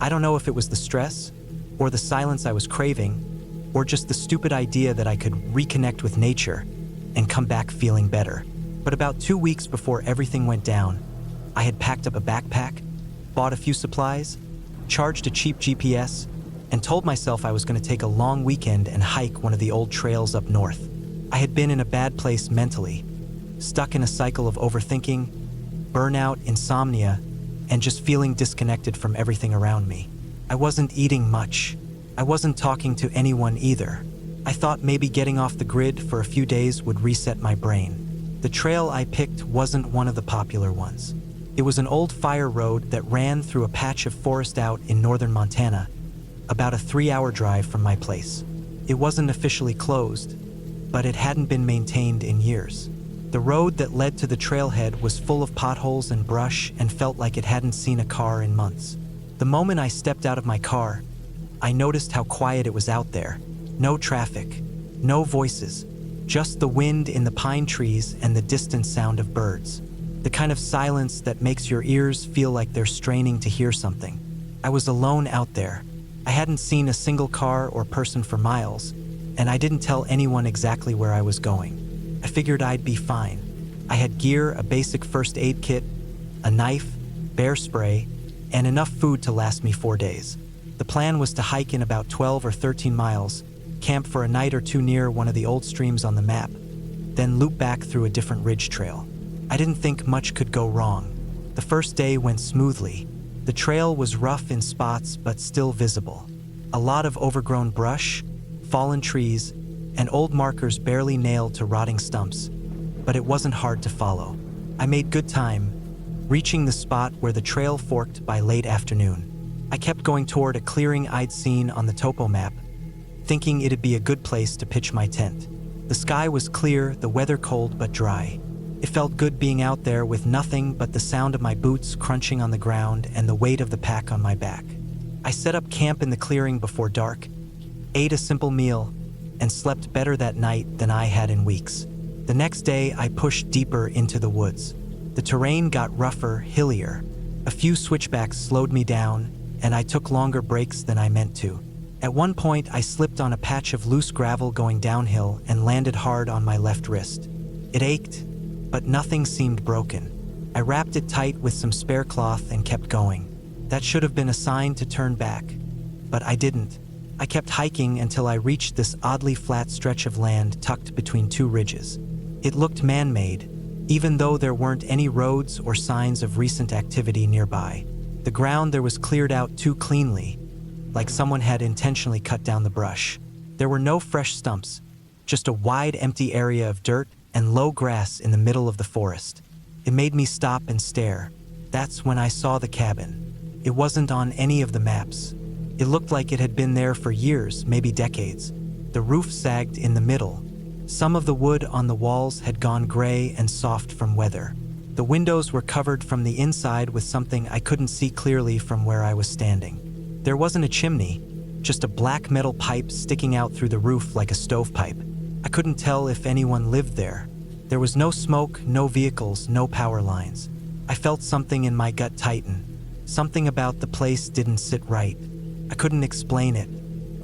I don't know if it was the stress, or the silence I was craving, or just the stupid idea that I could reconnect with nature and come back feeling better. But about 2 weeks before everything went down, I had packed up a backpack, bought a few supplies, charged a cheap GPS, and told myself I was going to take a long weekend and hike one of the old trails up north. I had been in a bad place mentally, stuck in a cycle of overthinking, burnout, insomnia, and just feeling disconnected from everything around me. I wasn't eating much. I wasn't talking to anyone either. I thought maybe getting off the grid for a few days would reset my brain. The trail I picked wasn't one of the popular ones. It was an old fire road that ran through a patch of forest out in northern Montana, about a 3-hour drive from my place. It wasn't officially closed, but it hadn't been maintained in years. The road that led to the trailhead was full of potholes and brush and felt like it hadn't seen a car in months. The moment I stepped out of my car, I noticed how quiet it was out there. No traffic, no voices, just the wind in the pine trees and the distant sound of birds. The kind of silence that makes your ears feel like they're straining to hear something. I was alone out there. I hadn't seen a single car or person for miles, and I didn't tell anyone exactly where I was going. I figured I'd be fine. I had gear, a basic first aid kit, a knife, bear spray, and enough food to last me 4 days. The plan was to hike in about 12 or 13 miles, camp for a night or two near one of the old streams on the map, then loop back through a different ridge trail. I didn't think much could go wrong. The first day went smoothly. The trail was rough in spots but still visible. A lot of overgrown brush, fallen trees, and old markers barely nailed to rotting stumps, but it wasn't hard to follow. I made good time, reaching the spot where the trail forked by late afternoon. I kept going toward a clearing I'd seen on the topo map, thinking it'd be a good place to pitch my tent. The sky was clear, the weather cold but dry. It felt good being out there with nothing but the sound of my boots crunching on the ground and the weight of the pack on my back. I set up camp in the clearing before dark, ate a simple meal, and slept better that night than I had in weeks. The next day, I pushed deeper into the woods. The terrain got rougher, hillier. A few switchbacks slowed me down, and I took longer breaks than I meant to. At one point, I slipped on a patch of loose gravel going downhill and landed hard on my left wrist. It ached, but nothing seemed broken. I wrapped it tight with some spare cloth and kept going. That should have been a sign to turn back, but I didn't. I kept hiking until I reached this oddly flat stretch of land tucked between two ridges. It looked man-made, even though there weren't any roads or signs of recent activity nearby. The ground there was cleared out too cleanly, like someone had intentionally cut down the brush. There were no fresh stumps, just a wide empty area of dirt and low grass in the middle of the forest. It made me stop and stare. That's when I saw the cabin. It wasn't on any of the maps. It looked like it had been there for years, maybe decades. The roof sagged in the middle. Some of the wood on the walls had gone gray and soft from weather. The windows were covered from the inside with something I couldn't see clearly from where I was standing. There wasn't a chimney, just a black metal pipe sticking out through the roof like a stovepipe. I couldn't tell if anyone lived there. There was no smoke, no vehicles, no power lines. I felt something in my gut tighten. Something about the place didn't sit right. I couldn't explain it.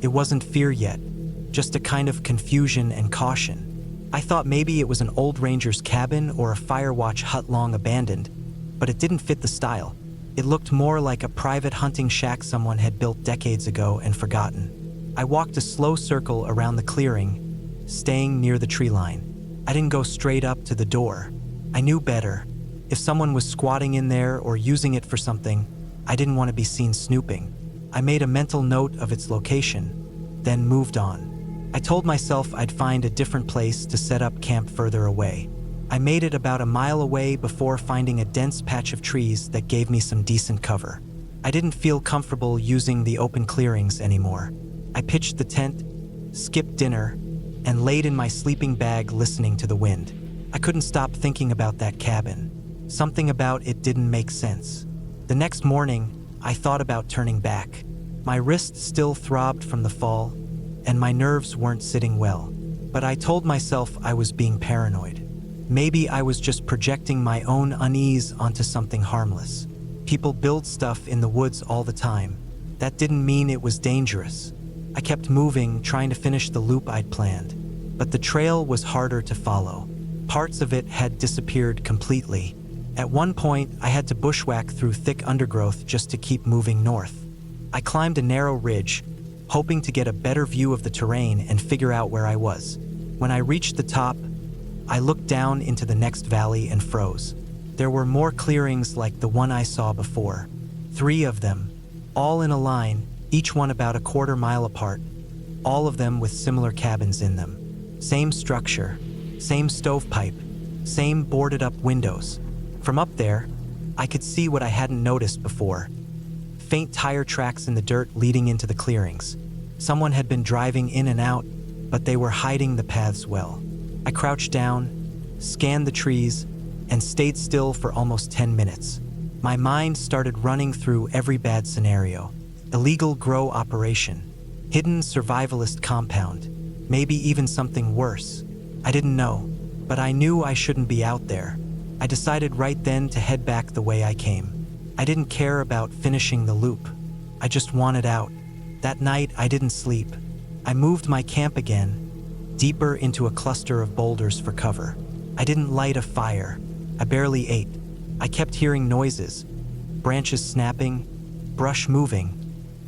It wasn't fear yet, just a kind of confusion and caution. I thought maybe it was an old ranger's cabin or a fire watch hut long abandoned, but it didn't fit the style. It looked more like a private hunting shack someone had built decades ago and forgotten. I walked a slow circle around the clearing, staying near the tree line. I didn't go straight up to the door. I knew better. If someone was squatting in there or using it for something, I didn't want to be seen snooping. I made a mental note of its location, then moved on. I told myself I'd find a different place to set up camp further away. I made it about a mile away before finding a dense patch of trees that gave me some decent cover. I didn't feel comfortable using the open clearings anymore. I pitched the tent, skipped dinner, and laid in my sleeping bag listening to the wind. I couldn't stop thinking about that cabin. Something about it didn't make sense. The next morning, I thought about turning back. My wrist still throbbed from the fall, and my nerves weren't sitting well. But I told myself I was being paranoid. Maybe I was just projecting my own unease onto something harmless. People build stuff in the woods all the time. That didn't mean it was dangerous. I kept moving, trying to finish the loop I'd planned. But the trail was harder to follow. Parts of it had disappeared completely. At one point, I had to bushwhack through thick undergrowth just to keep moving north. I climbed a narrow ridge, hoping to get a better view of the terrain and figure out where I was. When I reached the top, I looked down into the next valley and froze. There were more clearings like the one I saw before. 3 of them, all in a line, each one about a quarter-mile apart, all of them with similar cabins in them. Same structure, same stovepipe, same boarded-up windows. From up there, I could see what I hadn't noticed before. Faint tire tracks in the dirt leading into the clearings. Someone had been driving in and out, but they were hiding the paths well. I crouched down, scanned the trees, and stayed still for almost 10 minutes. My mind started running through every bad scenario. Illegal grow operation, hidden survivalist compound, maybe even something worse. I didn't know, but I knew I shouldn't be out there. I decided right then to head back the way I came. I didn't care about finishing the loop. I just wanted out. That night, I didn't sleep. I moved my camp again, deeper into a cluster of boulders for cover. I didn't light a fire. I barely ate. I kept hearing noises, branches snapping, brush moving,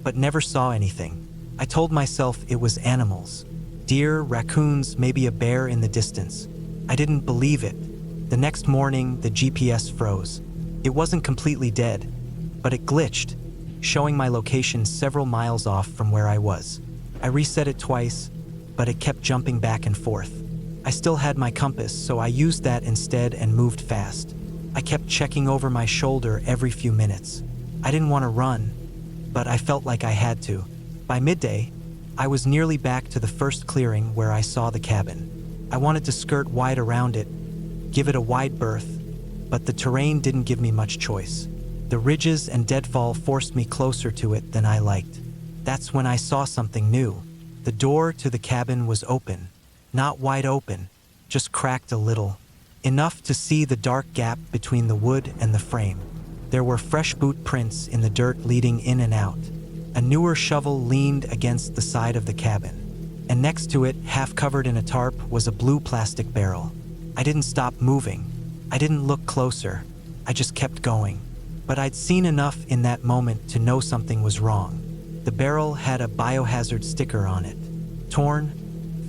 but never saw anything. I told myself it was animals. Deer, raccoons, maybe a bear in the distance. I didn't believe it. The next morning, the GPS froze. It wasn't completely dead, but it glitched, showing my location several miles off from where I was. I reset it twice, but it kept jumping back and forth. I still had my compass, so I used that instead and moved fast. I kept checking over my shoulder every few minutes. I didn't want to run, but I felt like I had to. By midday, I was nearly back to the first clearing where I saw the cabin. I wanted to skirt wide around it, give it a wide berth, but the terrain didn't give me much choice. The ridges and deadfall forced me closer to it than I liked. That's when I saw something new. The door to the cabin was open. Not wide open, just cracked a little. Enough to see the dark gap between the wood and the frame. There were fresh boot prints in the dirt leading in and out. A newer shovel leaned against the side of the cabin. And next to it, half covered in a tarp, was a blue plastic barrel. I didn't stop moving. I didn't look closer. I just kept going. But I'd seen enough in that moment to know something was wrong. The barrel had a biohazard sticker on it. Torn,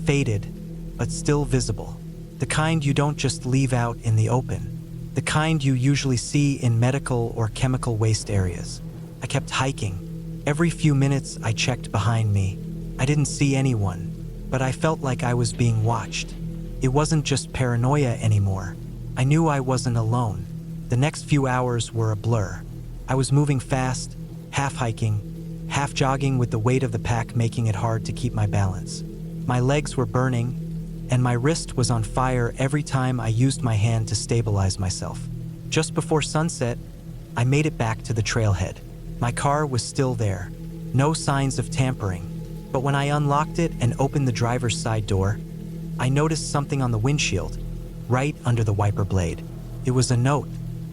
faded, but still visible. The kind you don't just leave out in the open. The kind you usually see in medical or chemical waste areas. I kept hiking. Every few minutes I checked behind me. I didn't see anyone, but I felt like I was being watched. It wasn't just paranoia anymore. I knew I wasn't alone. The next few hours were a blur. I was moving fast, half hiking, half jogging with the weight of the pack making it hard to keep my balance. My legs were burning, and my wrist was on fire every time I used my hand to stabilize myself. Just before sunset, I made it back to the trailhead. My car was still there, no signs of tampering. But when I unlocked it and opened the driver's side door, I noticed something on the windshield, right under the wiper blade. It was a note,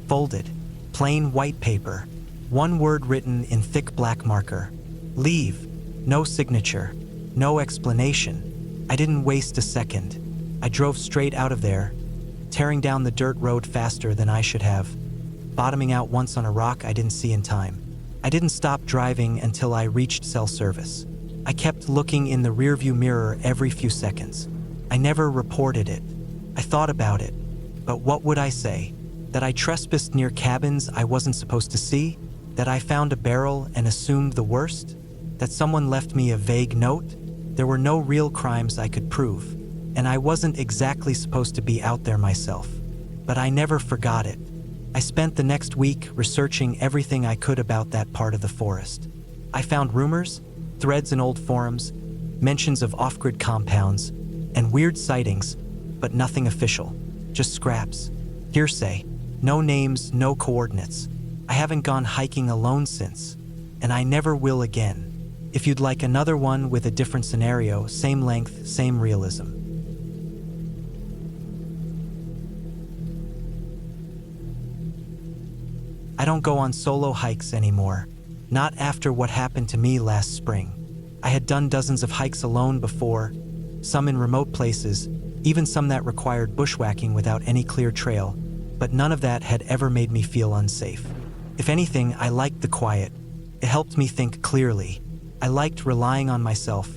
folded, plain white paper, one word written in thick black marker. Leave. No signature, no explanation. I didn't waste a second. I drove straight out of there, tearing down the dirt road faster than I should have, bottoming out once on a rock I didn't see in time. I didn't stop driving until I reached cell service. I kept looking in the rearview mirror every few seconds. I never reported it. I thought about it, but what would I say? That I trespassed near cabins I wasn't supposed to see? That I found a barrel and assumed the worst? That someone left me a vague note? There were no real crimes I could prove, and I wasn't exactly supposed to be out there myself. But I never forgot it. I spent the next week researching everything I could about that part of the forest. I found rumors, threads in old forums, mentions of off-grid compounds, and weird sightings, but nothing official. Just scraps. Hearsay. No names, no coordinates. I haven't gone hiking alone since, and I never will again. If you'd like another one with a different scenario, same length, same realism. I don't go on solo hikes anymore. Not after what happened to me last spring. I had done dozens of hikes alone before, some in remote places, even some that required bushwhacking without any clear trail, but none of that had ever made me feel unsafe. If anything, I liked the quiet. It helped me think clearly. I liked relying on myself,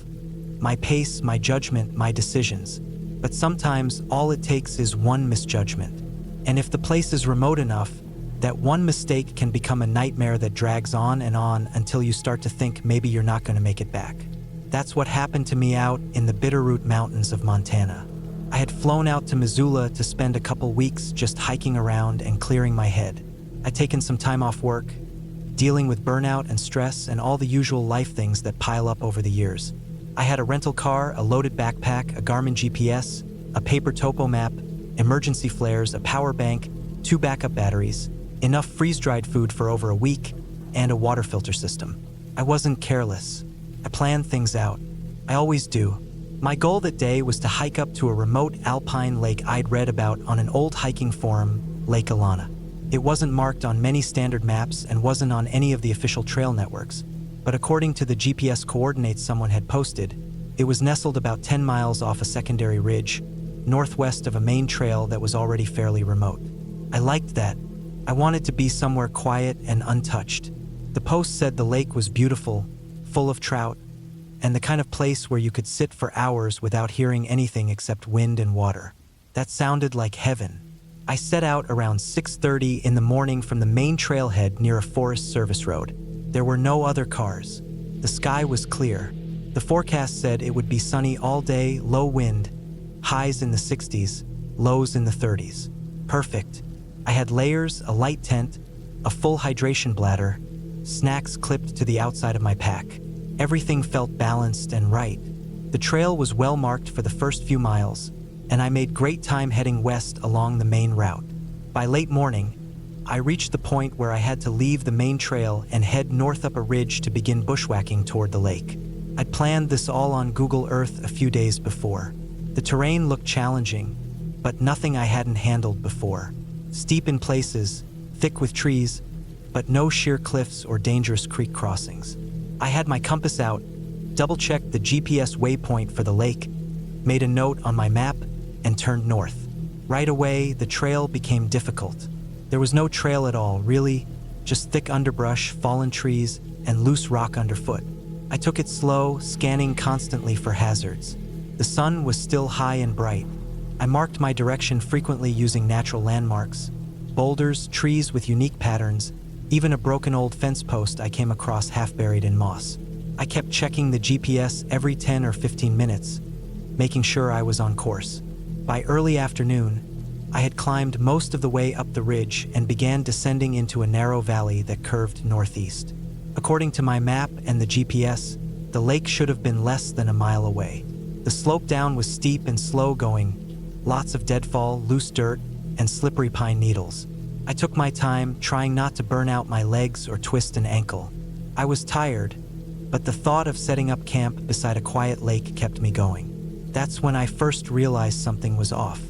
my pace, my judgment, my decisions. But sometimes all it takes is one misjudgment. And if the place is remote enough, that one mistake can become a nightmare that drags on until you start to think maybe you're not going to make it back. That's what happened to me out in the Bitterroot Mountains of Montana. I had flown out to Missoula to spend a couple weeks just hiking around and clearing my head. I'd taken some time off work, dealing with burnout and stress and all the usual life things that pile up over the years. I had a rental car, a loaded backpack, a Garmin GPS, a paper topo map, emergency flares, a power bank, 2 backup batteries, enough freeze-dried food for over a week, and a water filter system. I wasn't careless. I planned things out. I always do. My goal that day was to hike up to a remote alpine lake I'd read about on an old hiking forum, Lake Alana. It wasn't marked on many standard maps and wasn't on any of the official trail networks, but according to the GPS coordinates someone had posted, it was nestled about 10 miles off a secondary ridge, northwest of a main trail that was already fairly remote. I liked that. I wanted to be somewhere quiet and untouched. The post said the lake was beautiful, full of trout, and the kind of place where you could sit for hours without hearing anything except wind and water. That sounded like heaven. I set out around 6:30 in the morning from the main trailhead near a Forest Service road. There were no other cars. The sky was clear. The forecast said it would be sunny all day, low wind, highs in the 60s, lows in the 30s. Perfect. I had layers, a light tent, a full hydration bladder, snacks clipped to the outside of my pack. Everything felt balanced and right. The trail was well marked for the first few miles, and I made great time heading west along the main route. By late morning, I reached the point where I had to leave the main trail and head north up a ridge to begin bushwhacking toward the lake. I'd planned this all on Google Earth a few days before. The terrain looked challenging, but nothing I hadn't handled before. Steep in places, thick with trees, but no sheer cliffs or dangerous creek crossings. I had my compass out, double-checked the GPS waypoint for the lake, made a note on my map, and turned north. Right away, the trail became difficult. There was no trail at all, really, just thick underbrush, fallen trees, and loose rock underfoot. I took it slow, scanning constantly for hazards. The sun was still high and bright. I marked my direction frequently using natural landmarks, boulders, trees with unique patterns, even a broken old fence post I came across half buried in moss. I kept checking the GPS every 10 or 15 minutes, making sure I was on course. By early afternoon, I had climbed most of the way up the ridge and began descending into a narrow valley that curved northeast. According to my map and the GPS, the lake should have been less than a mile away. The slope down was steep and slow going, lots of deadfall, loose dirt, and slippery pine needles. I took my time, trying not to burn out my legs or twist an ankle. I was tired, but the thought of setting up camp beside a quiet lake kept me going. That's when I first realized something was off.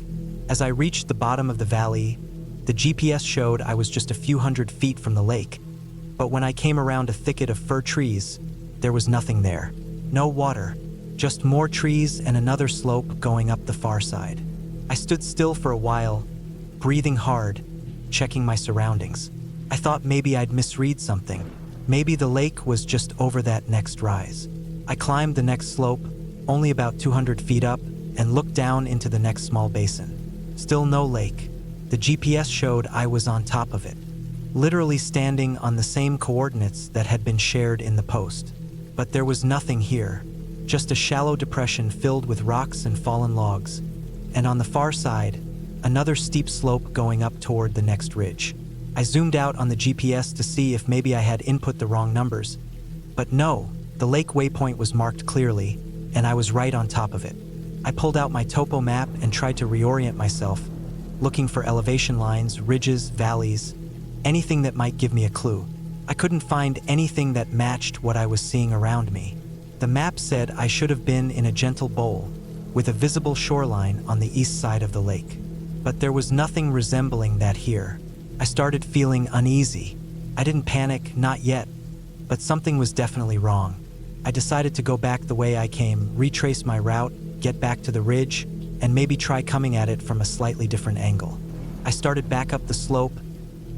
As I reached the bottom of the valley, the GPS showed I was just a few hundred feet from the lake. But when I came around a thicket of fir trees, there was nothing there. No water, just more trees and another slope going up the far side. I stood still for a while, breathing hard, checking my surroundings. I thought maybe I'd misread something. Maybe the lake was just over that next rise. I climbed the next slope, only about 200 feet up, and looked down into the next small basin. Still no lake. The GPS showed I was on top of it, literally standing on the same coordinates that had been shared in the post. But there was nothing here, just a shallow depression filled with rocks and fallen logs. And on the far side, another steep slope going up toward the next ridge. I zoomed out on the GPS to see if maybe I had input the wrong numbers. But no, the lake waypoint was marked clearly, and I was right on top of it. I pulled out my topo map and tried to reorient myself, looking for elevation lines, ridges, valleys, anything that might give me a clue. I couldn't find anything that matched what I was seeing around me. The map said I should have been in a gentle bowl, with a visible shoreline on the east side of the lake. But there was nothing resembling that here. I started feeling uneasy. I didn't panic, not yet, but something was definitely wrong. I decided to go back the way I came, retrace my route, get back to the ridge, and maybe try coming at it from a slightly different angle. I started back up the slope,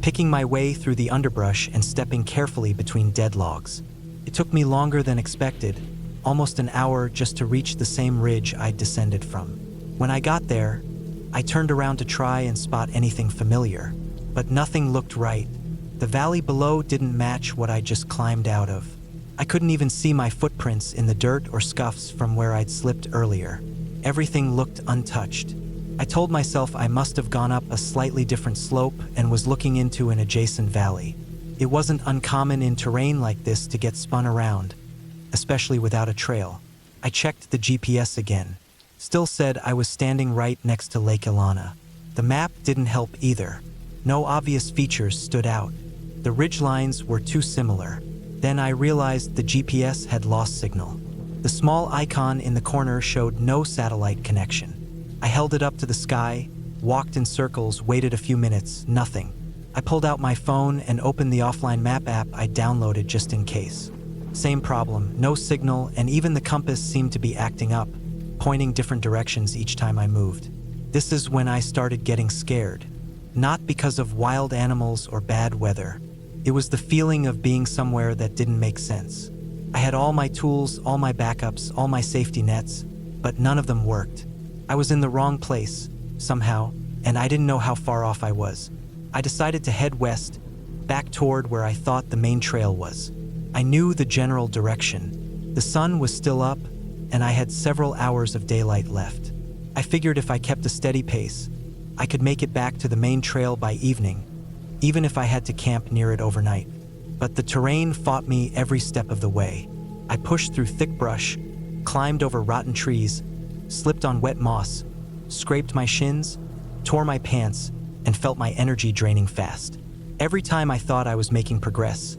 picking my way through the underbrush and stepping carefully between dead logs. It took me longer than expected, almost an hour just to reach the same ridge I'd descended from. When I got there, I turned around to try and spot anything familiar, but nothing looked right. The valley below didn't match what I just climbed out of. I couldn't even see my footprints in the dirt or scuffs from where I'd slipped earlier. Everything looked untouched. I told myself I must have gone up a slightly different slope and was looking into an adjacent valley. It wasn't uncommon in terrain like this to get spun around, especially without a trail. I checked the GPS again. Still said I was standing right next to Lake Ilana. The map didn't help either. No obvious features stood out. The ridgelines were too similar. Then I realized the GPS had lost signal. The small icon in the corner showed no satellite connection. I held it up to the sky, walked in circles, waited a few minutes, nothing. I pulled out my phone and opened the offline map app I downloaded just in case. Same problem, no signal, and even the compass seemed to be acting up, pointing different directions each time I moved. This is when I started getting scared. Not because of wild animals or bad weather. It was the feeling of being somewhere that didn't make sense. I had all my tools, all my backups, all my safety nets, but none of them worked. I was in the wrong place, somehow, and I didn't know how far off I was. I decided to head west, back toward where I thought the main trail was. I knew the general direction. The sun was still up, and I had several hours of daylight left. I figured if I kept a steady pace, I could make it back to the main trail by evening, even if I had to camp near it overnight. But the terrain fought me every step of the way. I pushed through thick brush, climbed over rotten trees, slipped on wet moss, scraped my shins, tore my pants, and felt my energy draining fast. Every time I thought I was making progress,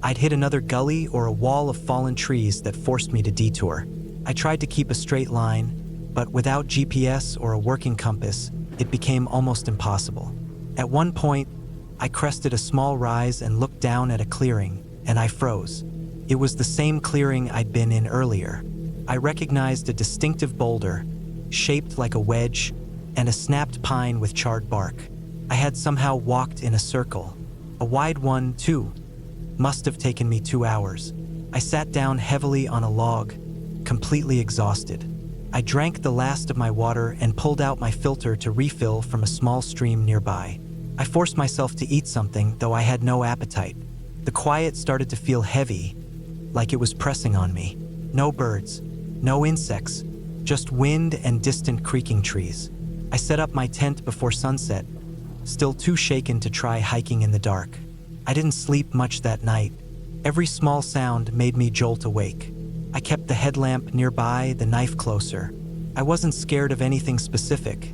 I'd hit another gully or a wall of fallen trees that forced me to detour. I tried to keep a straight line, but without GPS or a working compass, it became almost impossible. At one point, I crested a small rise and looked down at a clearing, and I froze. It was the same clearing I'd been in earlier. I recognized a distinctive boulder, shaped like a wedge, and a snapped pine with charred bark. I had somehow walked in a circle. A wide one, too. Must have taken me 2 hours. I sat down heavily on a log, completely exhausted. I drank the last of my water and pulled out my filter to refill from a small stream nearby. I forced myself to eat something, though I had no appetite. The quiet started to feel heavy, like it was pressing on me. No birds, no insects, just wind and distant creaking trees. I set up my tent before sunset, still too shaken to try hiking in the dark. I didn't sleep much that night. Every small sound made me jolt awake. I kept the headlamp nearby, the knife closer. I wasn't scared of anything specific.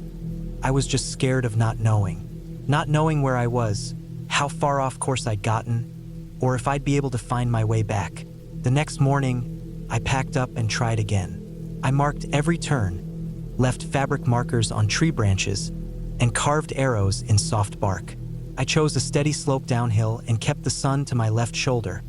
I was just scared of not knowing. Not knowing where I was, how far off course I'd gotten, or if I'd be able to find my way back. The next morning, I packed up and tried again. I marked every turn, left fabric markers on tree branches, and carved arrows in soft bark. I chose a steady slope downhill and kept the sun to my left shoulder,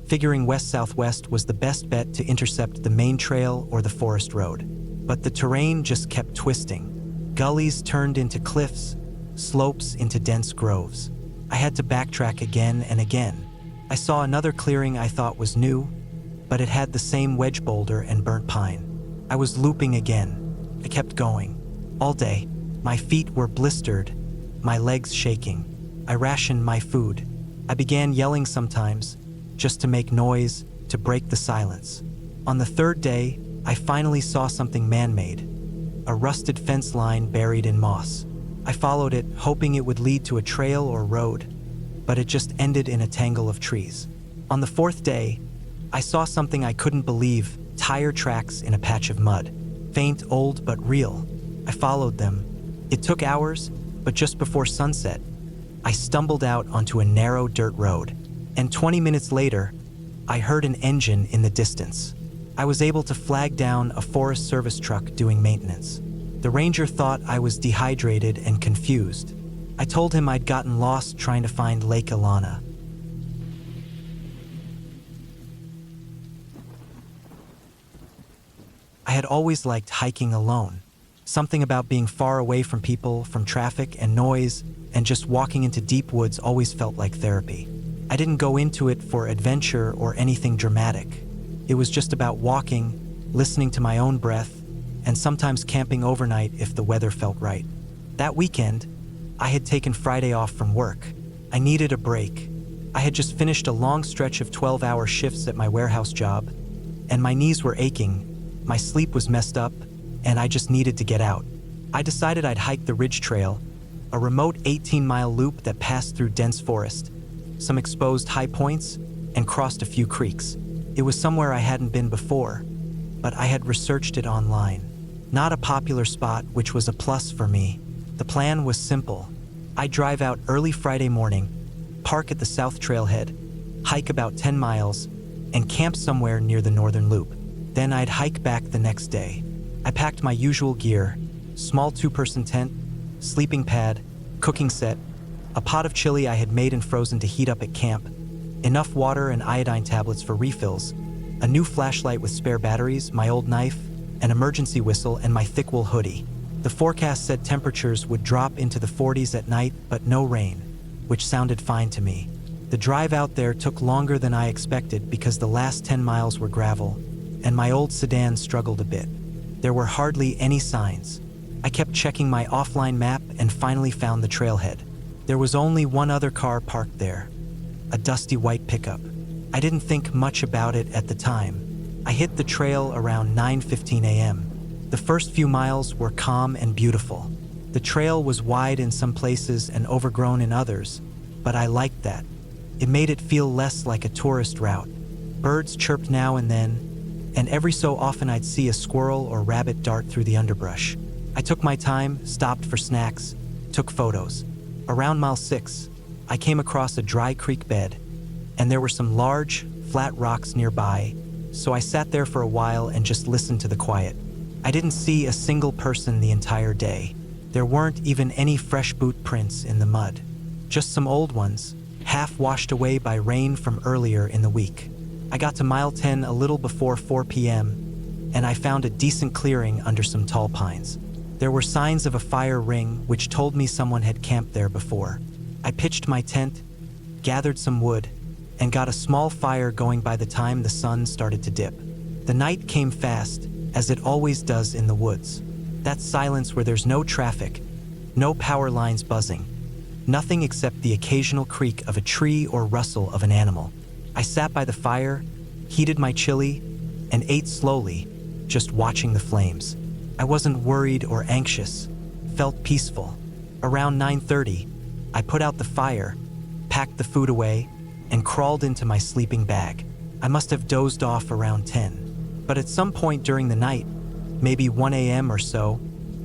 figuring west-southwest was the best bet to intercept the main trail or the forest road. But the terrain just kept twisting. Gullies turned into cliffs, slopes into dense groves. I had to backtrack again and again. I saw another clearing I thought was new, but it had the same wedge boulder and burnt pine. I was looping again. I kept going. All day, my feet were blistered, my legs shaking. I rationed my food. I began yelling sometimes, just to make noise, to break the silence. On the third day, I finally saw something man-made, a rusted fence line buried in moss. I followed it, hoping it would lead to a trail or road, but it just ended in a tangle of trees. On the fourth day, I saw something I couldn't believe, tire tracks in a patch of mud. Faint, old, but real. I followed them. It took hours, but just before sunset, I stumbled out onto a narrow dirt road, and 20 minutes later, I heard an engine in the distance. I was able to flag down a Forest Service truck doing maintenance. The ranger thought I was dehydrated and confused. I told him I'd gotten lost trying to find Lake Ilana. I had always liked hiking alone. Something about being far away from people, from traffic and noise, and just walking into deep woods always felt like therapy. I didn't go into it for adventure or anything dramatic. It was just about walking, listening to my own breath, and sometimes camping overnight if the weather felt right. That weekend, I had taken Friday off from work. I needed a break. I had just finished a long stretch of 12-hour shifts at my warehouse job, and my knees were aching, my sleep was messed up, and I just needed to get out. I decided I'd hike the Ridge Trail, a remote 18-mile loop that passed through dense forest, some exposed high points, and crossed a few creeks. It was somewhere I hadn't been before, but I had researched it online. Not a popular spot, which was a plus for me. The plan was simple. I'd drive out early Friday morning, park at the South Trailhead, hike about 10 miles, and camp somewhere near the northern loop. Then I'd hike back the next day. I packed my usual gear: small 2-person tent, sleeping pad, cooking set, a pot of chili I had made and frozen to heat up at camp, enough water and iodine tablets for refills, a new flashlight with spare batteries, my old knife, an emergency whistle, and my thick wool hoodie. The forecast said temperatures would drop into the 40s at night, but no rain, which sounded fine to me. The drive out there took longer than I expected because the last 10 miles were gravel, and my old sedan struggled a bit. There were hardly any signs. I kept checking my offline map and finally found the trailhead. There was only one other car parked there, a dusty white pickup. I didn't think much about it at the time. I hit the trail around 9:15 a.m. The first few miles were calm and beautiful. The trail was wide in some places and overgrown in others, but I liked that. It made it feel less like a tourist route. Birds chirped now and then, and every so often I'd see a squirrel or rabbit dart through the underbrush. I took my time, stopped for snacks, took photos. Around mile 6, I came across a dry creek bed, and there were some large, flat rocks nearby, so I sat there for a while and just listened to the quiet. I didn't see a single person the entire day. There weren't even any fresh boot prints in the mud, just some old ones, half washed away by rain from earlier in the week. I got to mile 10 a little before 4 p.m., and I found a decent clearing under some tall pines. There were signs of a fire ring, which told me someone had camped there before. I pitched my tent, gathered some wood, and got a small fire going by the time the sun started to dip. The night came fast, as it always does in the woods. That silence where there's no traffic, no power lines buzzing, nothing except the occasional creak of a tree or rustle of an animal. I sat by the fire, heated my chili, and ate slowly, just watching the flames. I wasn't worried or anxious, felt peaceful. Around 9:30, I put out the fire, packed the food away, and crawled into my sleeping bag. I must have dozed off around 10. But at some point during the night, maybe 1 a.m. or so,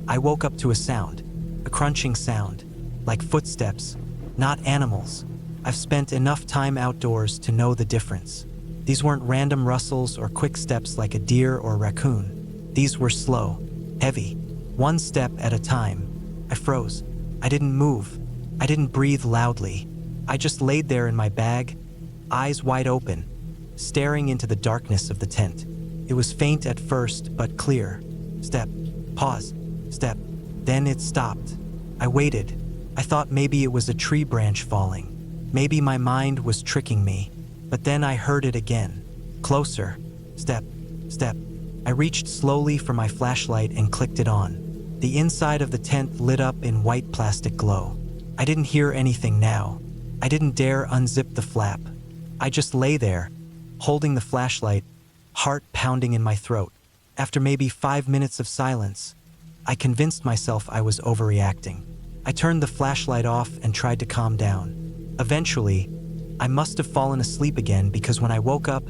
I woke up to a sound, a crunching sound, like footsteps, not animals. I've spent enough time outdoors to know the difference. These weren't random rustles or quick steps like a deer or raccoon. These were slow, heavy, one step at a time. I froze. I didn't move. I didn't breathe loudly. I just laid there in my bag, eyes wide open, staring into the darkness of the tent. It was faint at first, but clear. Step, pause, step. Then it stopped. I waited. I thought maybe it was a tree branch falling. Maybe my mind was tricking me. But then I heard it again. Closer. Step, step. I reached slowly for my flashlight and clicked it on. The inside of the tent lit up in white plastic glow. I didn't hear anything now. I didn't dare unzip the flap. I just lay there, holding the flashlight, heart pounding in my throat. After maybe 5 minutes of silence, I convinced myself I was overreacting. I turned the flashlight off and tried to calm down. Eventually, I must have fallen asleep again because when I woke up,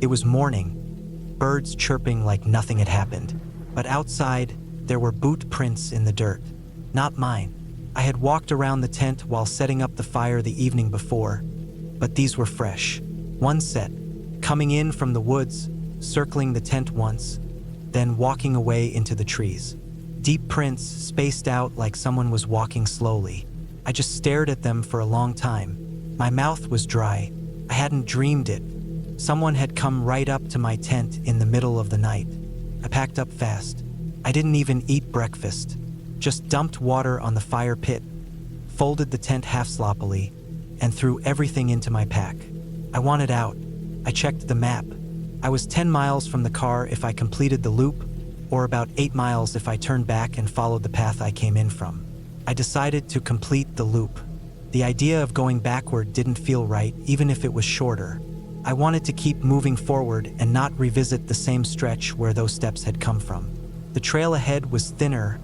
it was morning, birds chirping like nothing had happened. But outside, there were boot prints in the dirt. Not mine. I had walked around the tent while setting up the fire the evening before, but these were fresh. One set, coming in from the woods, circling the tent once, then walking away into the trees. Deep prints spaced out like someone was walking slowly. I just stared at them for a long time. My mouth was dry. I hadn't dreamed it. Someone had come right up to my tent in the middle of the night. I packed up fast. I didn't even eat breakfast. Just dumped water on the fire pit, folded the tent half sloppily, and threw everything into my pack. I wanted out. I checked the map. I was 10 miles from the car if I completed the loop, or about 8 miles if I turned back and followed the path I came in from. I decided to complete the loop. The idea of going backward didn't feel right, even if it was shorter. I wanted to keep moving forward and not revisit the same stretch where those steps had come from. The trail ahead was thinner,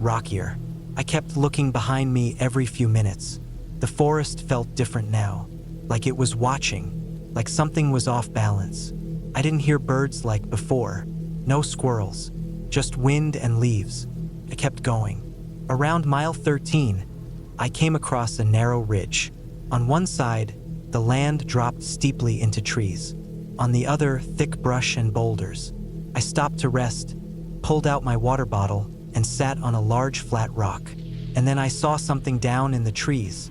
rockier. I kept looking behind me every few minutes. The forest felt different now, like it was watching, like something was off balance. I didn't hear birds like before, no squirrels, just wind and leaves. I kept going. Around mile 13, I came across a narrow ridge. On one side, the land dropped steeply into trees. On the other, thick brush and boulders. I stopped to rest, pulled out my water bottle, and sat on a large flat rock. And then I saw something down in the trees,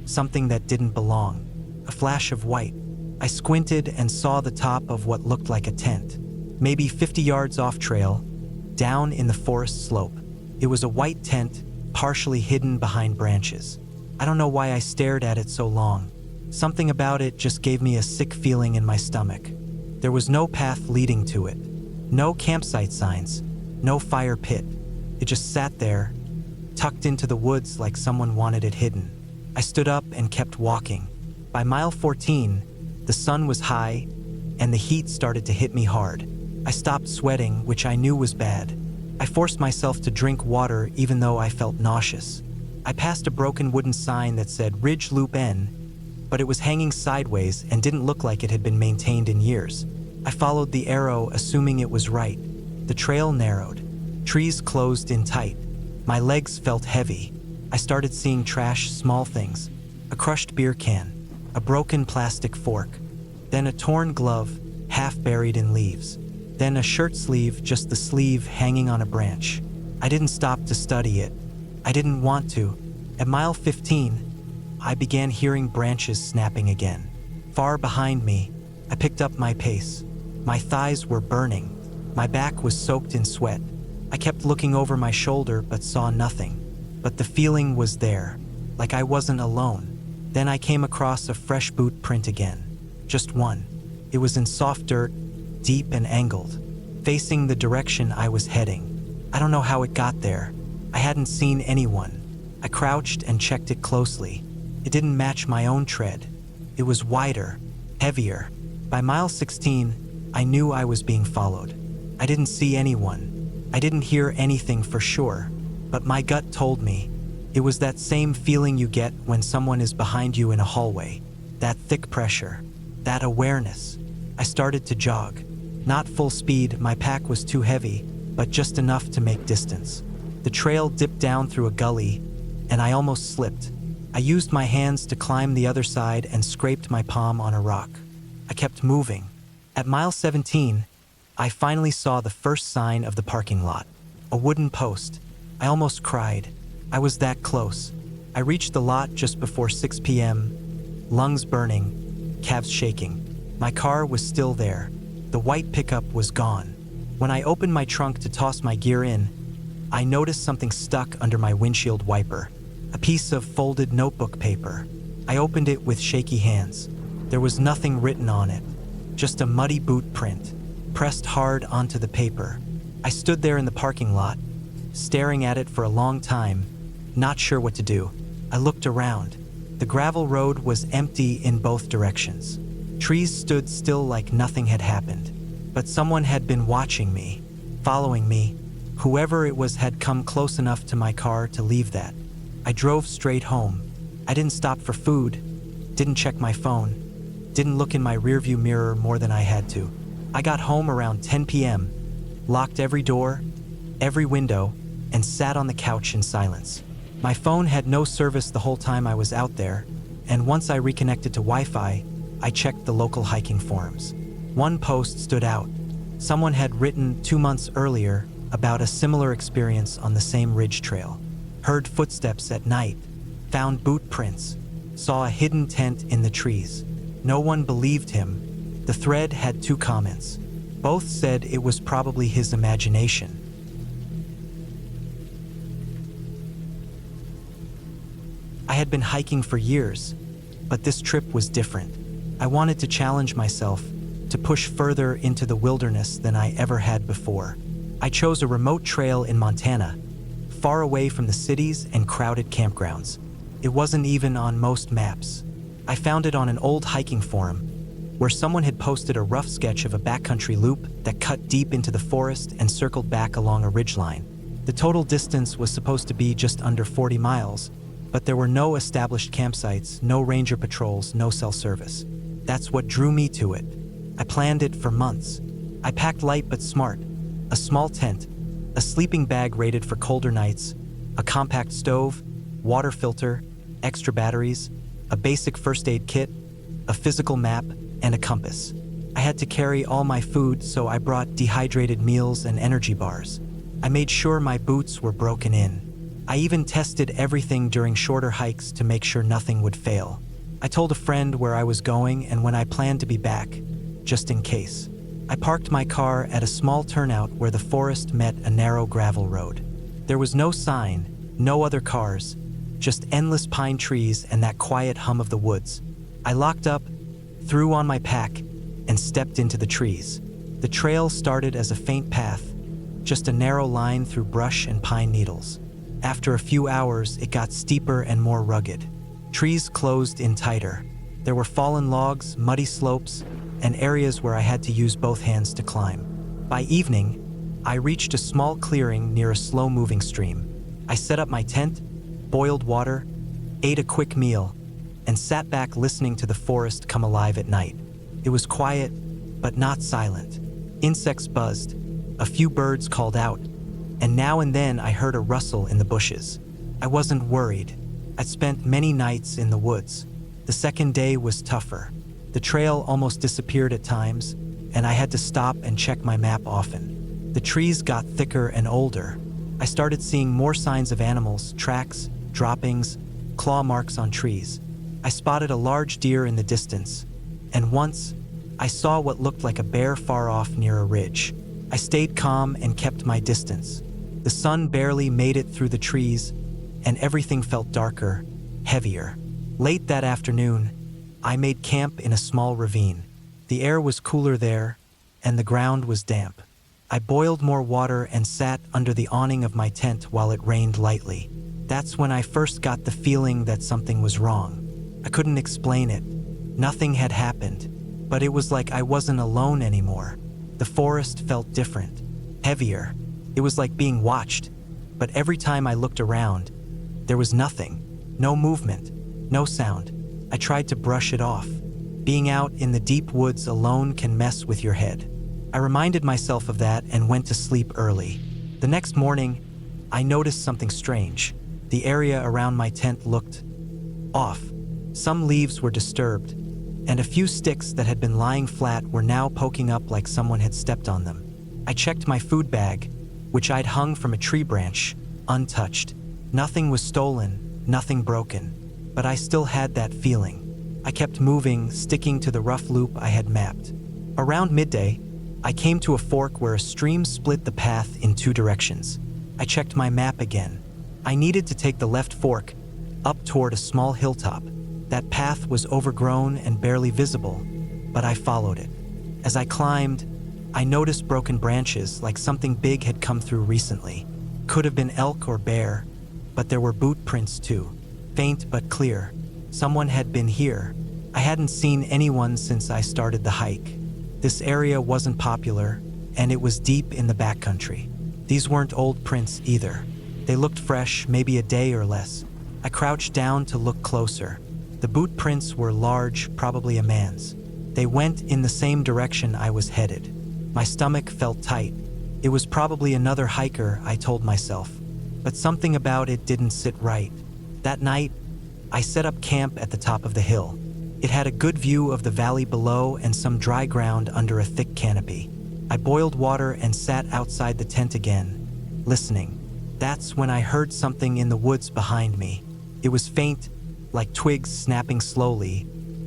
something that didn't belong, a flash of white. I squinted and saw the top of what looked like a tent, maybe 50 yards off trail, down in the forest slope. It was a white tent, partially hidden behind branches. I don't know why I stared at it so long. Something about it just gave me a sick feeling in my stomach. There was no path leading to it, no campsite signs, no fire pit. It just sat there, tucked into the woods like someone wanted it hidden. I stood up and kept walking. By mile 14, the sun was high, and the heat started to hit me hard. I stopped sweating, which I knew was bad. I forced myself to drink water even though I felt nauseous. I passed a broken wooden sign that said Ridge Loop N, but it was hanging sideways and didn't look like it had been maintained in years. I followed the arrow, assuming it was right. The trail narrowed. Trees closed in tight. My legs felt heavy. I started seeing trash, small things. A crushed beer can, a broken plastic fork, then a torn glove, half buried in leaves. Then a shirt sleeve, just the sleeve hanging on a branch. I didn't stop to study it. I didn't want to. At mile 15, I began hearing branches snapping again. Far behind me, I picked up my pace. My thighs were burning. My back was soaked in sweat. I kept looking over my shoulder but saw nothing. But the feeling was there, like I wasn't alone. Then I came across a fresh boot print again. Just one. It was in soft dirt, deep and angled, facing the direction I was heading. I don't know how it got there. I hadn't seen anyone. I crouched and checked it closely. It didn't match my own tread. It was wider, heavier. By mile 16, I knew I was being followed. I didn't see anyone. I didn't hear anything for sure, but my gut told me. It was that same feeling you get when someone is behind you in a hallway. That thick pressure, that awareness. I started to jog. Not full speed, my pack was too heavy, but just enough to make distance. The trail dipped down through a gully, and I almost slipped. I used my hands to climb the other side and scraped my palm on a rock. I kept moving. At mile 17, I finally saw the first sign of the parking lot. A wooden post. I almost cried. I was that close. I reached the lot just before 6 p.m., lungs burning, calves shaking. My car was still there. The white pickup was gone. When I opened my trunk to toss my gear in, I noticed something stuck under my windshield wiper. A piece of folded notebook paper. I opened it with shaky hands. There was nothing written on it, just a muddy boot print, pressed hard onto the paper. I stood there in the parking lot, staring at it for a long time, not sure what to do. I looked around. The gravel road was empty in both directions. Trees stood still like nothing had happened. But someone had been watching me, following me. Whoever it was had come close enough to my car to leave that. I drove straight home. I didn't stop for food, didn't check my phone, didn't look in my rearview mirror more than I had to. I got home around 10 p.m., locked every door, every window, and sat on the couch in silence. My phone had no service the whole time I was out there, and once I reconnected to Wi-Fi, I checked the local hiking forums. One post stood out. Someone had written 2 months earlier about a similar experience on the same ridge trail. Heard footsteps at night, found boot prints, saw a hidden tent in the trees. No one believed him. The thread had 2 comments. Both said it was probably his imagination. I had been hiking for years, but this trip was different. I wanted to challenge myself, to push further into the wilderness than I ever had before. I chose a remote trail in Montana, far away from the cities and crowded campgrounds. It wasn't even on most maps. I found it on an old hiking forum, where someone had posted a rough sketch of a backcountry loop that cut deep into the forest and circled back along a ridgeline. The total distance was supposed to be just under 40 miles, but there were no established campsites, no ranger patrols, no cell service. That's what drew me to it. I planned it for months. I packed light but smart. A small tent, a sleeping bag rated for colder nights, a compact stove, water filter, extra batteries, a basic first aid kit, a physical map, and a compass. I had to carry all my food, so I brought dehydrated meals and energy bars. I made sure my boots were broken in. I even tested everything during shorter hikes to make sure nothing would fail. I told a friend where I was going and when I planned to be back, just in case. I parked my car at a small turnout where the forest met a narrow gravel road. There was no sign, no other cars, just endless pine trees and that quiet hum of the woods. I locked up, threw on my pack, and stepped into the trees. The trail started as a faint path, just a narrow line through brush and pine needles. After a few hours, it got steeper and more rugged. Trees closed in tighter. There were fallen logs, muddy slopes, and areas where I had to use both hands to climb. By evening, I reached a small clearing near a slow-moving stream. I set up my tent, boiled water, ate a quick meal, and sat back listening to the forest come alive at night. It was quiet, but not silent. Insects buzzed, a few birds called out, and now and then I heard a rustle in the bushes. I wasn't worried. I'd spent many nights in the woods. The second day was tougher. The trail almost disappeared at times, and I had to stop and check my map often. The trees got thicker and older. I started seeing more signs of animals, tracks, droppings, claw marks on trees. I spotted a large deer in the distance, and once, I saw what looked like a bear far off near a ridge. I stayed calm and kept my distance. The sun barely made it through the trees, and everything felt darker, heavier. Late that afternoon, I made camp in a small ravine. The air was cooler there, and the ground was damp. I boiled more water and sat under the awning of my tent while it rained lightly. That's when I first got the feeling that something was wrong. I couldn't explain it. Nothing had happened, but it was like I wasn't alone anymore. The forest felt different, heavier. It was like being watched, but every time I looked around, there was nothing, no movement, no sound. I tried to brush it off. Being out in the deep woods alone can mess with your head. I reminded myself of that and went to sleep early. The next morning, I noticed something strange. The area around my tent looked off. Some leaves were disturbed, and a few sticks that had been lying flat were now poking up like someone had stepped on them. I checked my food bag, which I'd hung from a tree branch, untouched. Nothing was stolen, nothing broken, but I still had that feeling. I kept moving, sticking to the rough loop I had mapped. Around midday, I came to a fork where a stream split the path in two directions. I checked my map again. I needed to take the left fork, up toward a small hilltop. That path was overgrown and barely visible, but I followed it. As I climbed, I noticed broken branches like something big had come through recently. Could have been elk or bear, but there were boot prints too, faint but clear. Someone had been here. I hadn't seen anyone since I started the hike. This area wasn't popular, and it was deep in the backcountry. These weren't old prints either. They looked fresh, maybe a day or less. I crouched down to look closer. The boot prints were large, probably a man's. They went in the same direction I was headed. My stomach felt tight. It was probably another hiker, I told myself. But something about it didn't sit right. That night, I set up camp at the top of the hill. It had a good view of the valley below and some dry ground under a thick canopy. I boiled water and sat outside the tent again, listening. That's when I heard something in the woods behind me. It was faint, like twigs snapping slowly,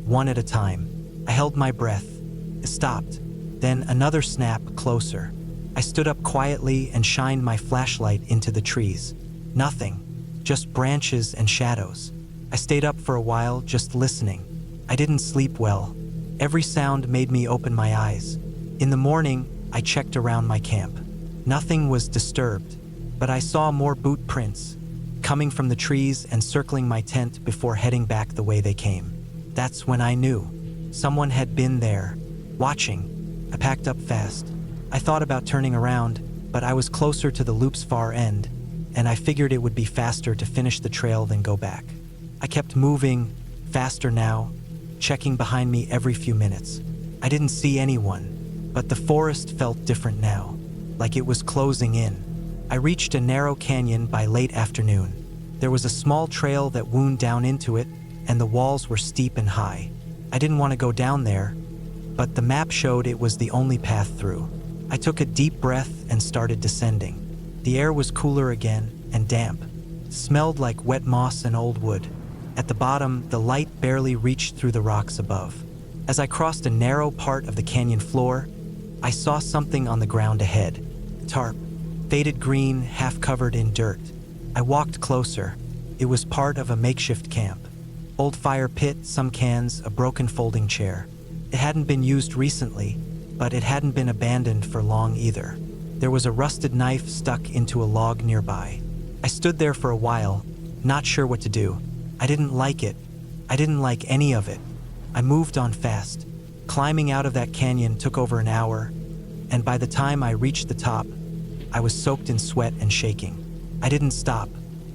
one at a time. I held my breath. It stopped. Then another snap, closer. I stood up quietly and shined my flashlight into the trees. Nothing, just branches and shadows. I stayed up for a while, just listening. I didn't sleep well. Every sound made me open my eyes. In the morning, I checked around my camp. Nothing was disturbed, but I saw more boot prints, coming from the trees and circling my tent before heading back the way they came. That's when I knew. Someone had been there, watching. I packed up fast. I thought about turning around, but I was closer to the loop's far end, and I figured it would be faster to finish the trail than go back. I kept moving, faster now, checking behind me every few minutes. I didn't see anyone, but the forest felt different now, like it was closing in. I reached a narrow canyon by late afternoon. There was a small trail that wound down into it, and the walls were steep and high. I didn't want to go down there, but the map showed it was the only path through. I took a deep breath and started descending. The air was cooler again and damp. It smelled like wet moss and old wood. At the bottom, the light barely reached through the rocks above. As I crossed a narrow part of the canyon floor, I saw something on the ground ahead. Tarp, faded green, half covered in dirt. I walked closer. It was part of a makeshift camp. Old fire pit, some cans, a broken folding chair. It hadn't been used recently, but it hadn't been abandoned for long either. There was a rusted knife stuck into a log nearby. I stood there for a while, not sure what to do. I didn't like it. I didn't like any of it. I moved on fast. Climbing out of that canyon took over an hour, and by the time I reached the top, I was soaked in sweat and shaking. I didn't stop.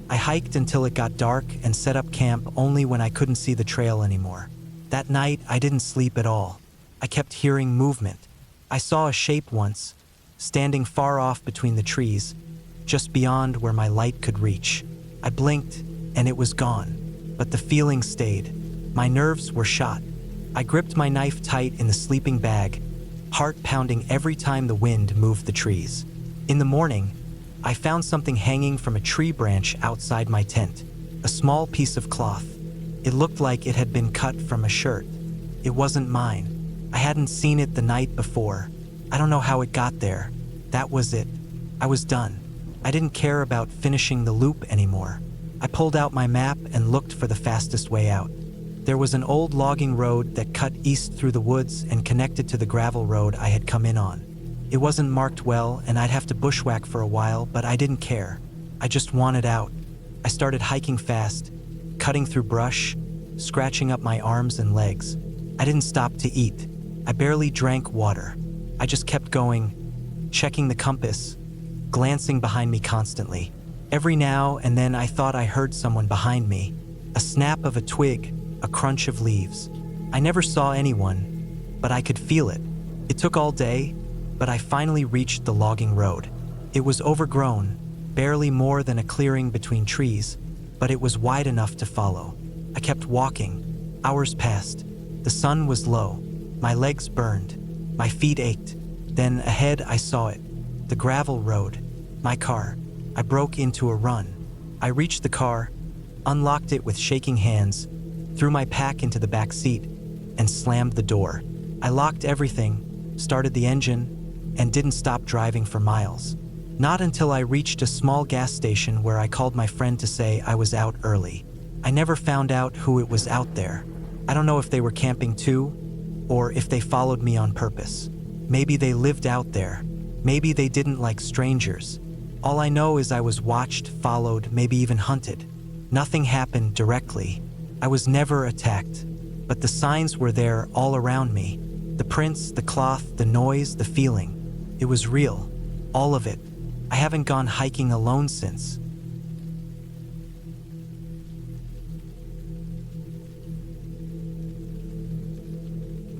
I hiked until it got dark and set up camp only when I couldn't see the trail anymore. That night, I didn't sleep at all. I kept hearing movement. I saw a shape once, standing far off between the trees, just beyond where my light could reach. I blinked, and it was gone, but the feeling stayed. My nerves were shot. I gripped my knife tight in the sleeping bag, heart pounding every time the wind moved the trees. In the morning, I found something hanging from a tree branch outside my tent, a small piece of cloth. It looked like it had been cut from a shirt. It wasn't mine. I hadn't seen it the night before. I don't know how it got there. That was it. I was done. I didn't care about finishing the loop anymore. I pulled out my map and looked for the fastest way out. There was an old logging road that cut east through the woods and connected to the gravel road I had come in on. It wasn't marked well, and I'd have to bushwhack for a while, but I didn't care. I just wanted out. I started hiking fast, cutting through brush, scratching up my arms and legs. I didn't stop to eat. I barely drank water. I just kept going, checking the compass, glancing behind me constantly. Every now and then I thought I heard someone behind me, a snap of a twig, a crunch of leaves. I never saw anyone, but I could feel it. It took all day, but I finally reached the logging road. It was overgrown, barely more than a clearing between trees, but it was wide enough to follow. I kept walking. Hours passed. The sun was low. My legs burned. My feet ached. Then ahead I saw it. The gravel road. My car. I broke into a run. I reached the car, unlocked it with shaking hands, threw my pack into the back seat, and slammed the door. I locked everything, started the engine, and didn't stop driving for miles. Not until I reached a small gas station where I called my friend to say I was out early. I never found out who it was out there. I don't know if they were camping too, or if they followed me on purpose. Maybe they lived out there. Maybe they didn't like strangers. All I know is I was watched, followed, maybe even hunted. Nothing happened directly. I was never attacked, but the signs were there all around me. The prints, the cloth, the noise, the feeling. It was real, all of it. I haven't gone hiking alone since.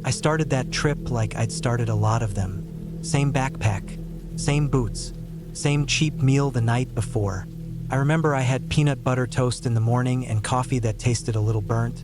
I started that trip like I'd started a lot of them. Same backpack, same boots, same cheap meal the night before. I remember I had peanut butter toast in the morning and coffee that tasted a little burnt,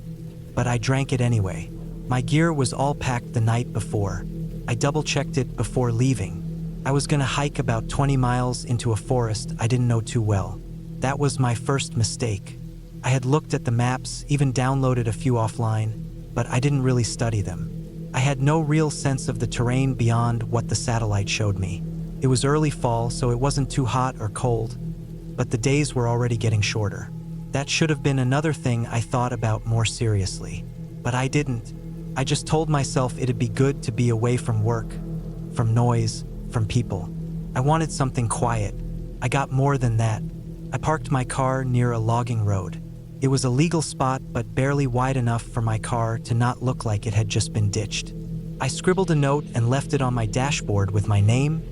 but I drank it anyway. My gear was all packed the night before. I double-checked it before leaving. I was gonna hike about 20 miles into a forest I didn't know too well. That was my first mistake. I had looked at the maps, even downloaded a few offline, but I didn't really study them. I had no real sense of the terrain beyond what the satellite showed me. It was early fall, so it wasn't too hot or cold, but the days were already getting shorter. That should have been another thing I thought about more seriously, but I didn't. I just told myself it'd be good to be away from work, from noise, from people. I wanted something quiet. I got more than that. I parked my car near a logging road. It was a legal spot, but barely wide enough for my car to not look like it had just been ditched. I scribbled a note and left it on my dashboard with my name,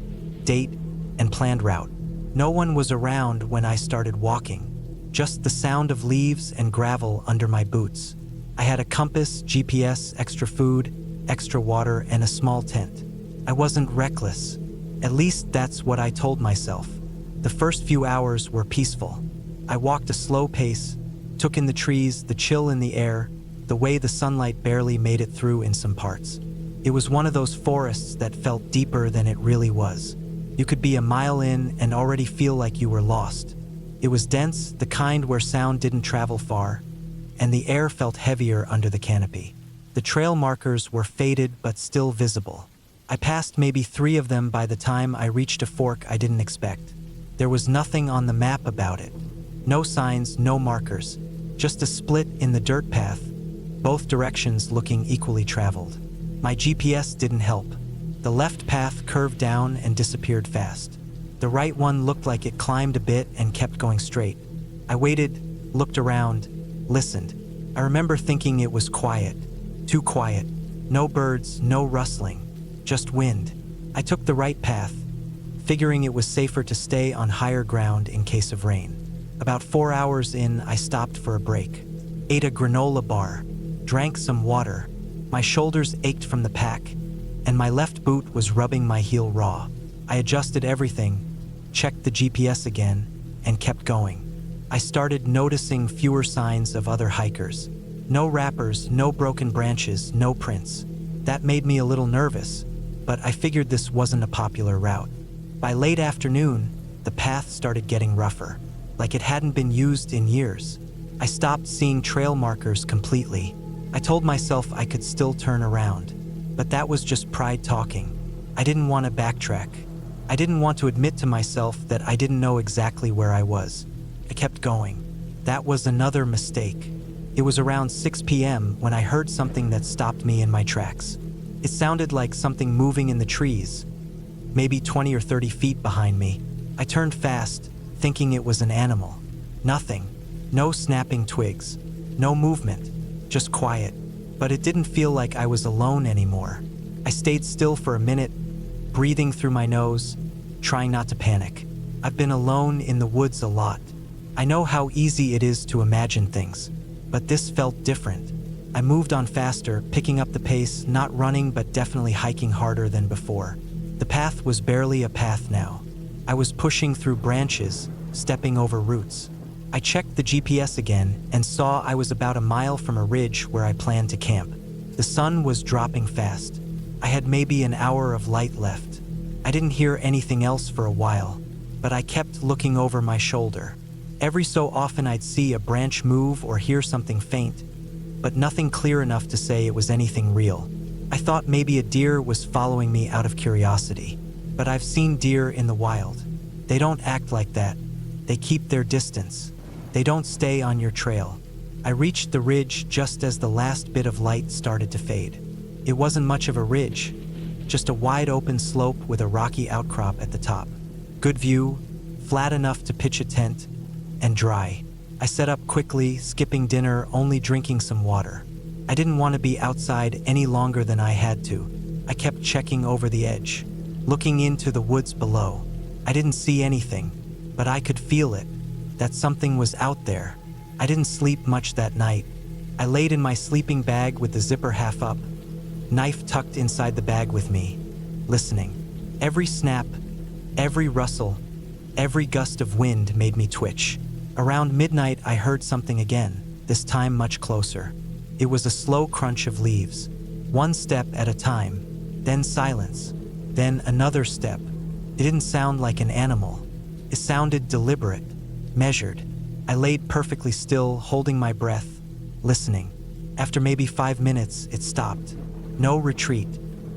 date, and planned route. No one was around when I started walking, just the sound of leaves and gravel under my boots. I had a compass, GPS, extra food, extra water, and a small tent. I wasn't reckless. At least that's what I told myself. The first few hours were peaceful. I walked a slow pace, took in the trees, the chill in the air, the way the sunlight barely made it through in some parts. It was one of those forests that felt deeper than it really was. You could be a mile in and already feel like you were lost. It was dense, the kind where sound didn't travel far, and the air felt heavier under the canopy. The trail markers were faded but still visible. I passed maybe 3 of them by the time I reached a fork I didn't expect. There was nothing on the map about it. No signs, no markers, just a split in the dirt path, both directions looking equally traveled. My GPS didn't help. The left path curved down and disappeared fast. The right one looked like it climbed a bit and kept going straight. I waited, looked around, listened. I remember thinking it was quiet. Too quiet. No birds, no rustling, just wind. I took the right path, figuring it was safer to stay on higher ground in case of rain. About 4 hours in, I stopped for a break. Ate a granola bar, drank some water. My shoulders ached from the pack, and my left boot was rubbing my heel raw. I adjusted everything, checked the GPS again, and kept going. I started noticing fewer signs of other hikers. No wrappers, no broken branches, no prints. That made me a little nervous, but I figured this wasn't a popular route. By late afternoon, the path started getting rougher, like it hadn't been used in years. I stopped seeing trail markers completely. I told myself I could still turn around, but that was just pride talking. I didn't want to backtrack. I didn't want to admit to myself that I didn't know exactly where I was. I kept going. That was another mistake. It was around 6 p.m. when I heard something that stopped me in my tracks. It sounded like something moving in the trees, maybe 20 or 30 feet behind me. I turned fast, thinking it was an animal. Nothing. No snapping twigs. No movement. Just quiet. But it didn't feel like I was alone anymore. I stayed still for a minute, breathing through my nose, trying not to panic. I've been alone in the woods a lot. I know how easy it is to imagine things, but this felt different. I moved on faster, picking up the pace, not running but definitely hiking harder than before. The path was barely a path now. I was pushing through branches, stepping over roots. I checked the GPS again and saw I was about a mile from a ridge where I planned to camp. The sun was dropping fast. I had maybe an hour of light left. I didn't hear anything else for a while, but I kept looking over my shoulder. Every so often I'd see a branch move or hear something faint, but nothing clear enough to say it was anything real. I thought maybe a deer was following me out of curiosity, but I've seen deer in the wild. They don't act like that. They keep their distance. They don't stay on your trail. I reached the ridge just as the last bit of light started to fade. It wasn't much of a ridge, just a wide open slope with a rocky outcrop at the top. Good view, flat enough to pitch a tent, and dry. I set up quickly, skipping dinner, only drinking some water. I didn't want to be outside any longer than I had to. I kept checking over the edge, looking into the woods below. I didn't see anything, but I could feel it, that something was out there. I didn't sleep much that night. I laid in my sleeping bag with the zipper half up, knife tucked inside the bag with me, listening. Every snap, every rustle, every gust of wind made me twitch. Around midnight, I heard something again, this time much closer. It was a slow crunch of leaves, one step at a time, then silence, then another step. It didn't sound like an animal. It sounded deliberate, measured. I laid perfectly still, holding my breath, listening. After maybe 5 minutes, it stopped. No retreat,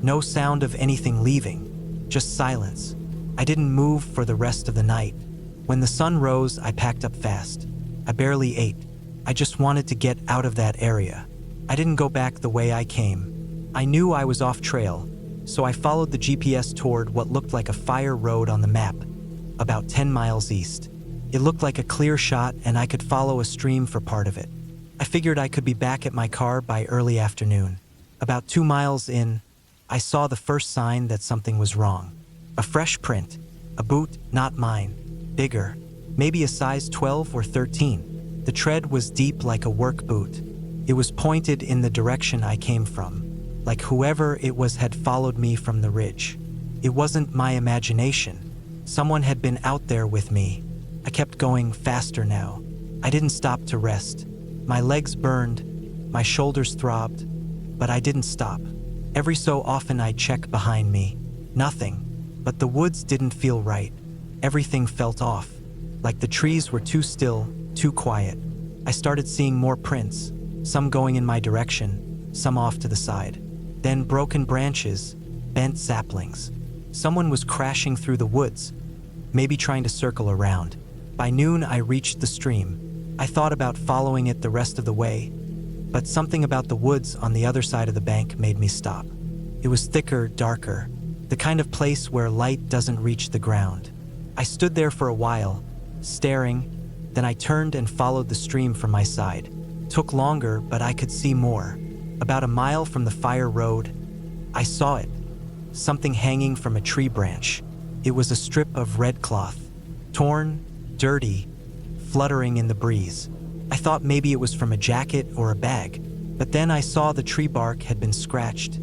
no sound of anything leaving, just silence. I didn't move for the rest of the night. When the sun rose, I packed up fast. I barely ate. I just wanted to get out of that area. I didn't go back the way I came. I knew I was off trail, so I followed the GPS toward what looked like a fire road on the map, about 10 miles east. It looked like a clear shot and I could follow a stream for part of it. I figured I could be back at my car by early afternoon. About 2 miles in, I saw the first sign that something was wrong. A fresh print, A boot, not mine. Bigger. Maybe a size 12 or 13. The tread was deep like a work boot. It was pointed in the direction I came from, like whoever it was had followed me from the ridge. It wasn't my imagination. Someone had been out there with me. I kept going faster now. I didn't stop to rest. My legs burned, my shoulders throbbed, but I didn't stop. Every so often I'd check behind me. Nothing. But the woods didn't feel right. Everything felt off, like the trees were too still, too quiet. I started seeing more prints, some going in my direction, some off to the side. Then broken branches, bent saplings. Someone was crashing through the woods, maybe trying to circle around. By noon, I reached the stream. I thought about following it the rest of the way, but something about the woods on the other side of the bank made me stop. It was thicker, darker, the kind of place where light doesn't reach the ground. I stood there for a while, staring, then I turned and followed the stream from my side. Took longer, but I could see more. About a mile from the fire road, I saw it. Something hanging from a tree branch. It was a strip of red cloth, torn, dirty, fluttering in the breeze. I thought maybe it was from a jacket or a bag, but then I saw the tree bark had been scratched,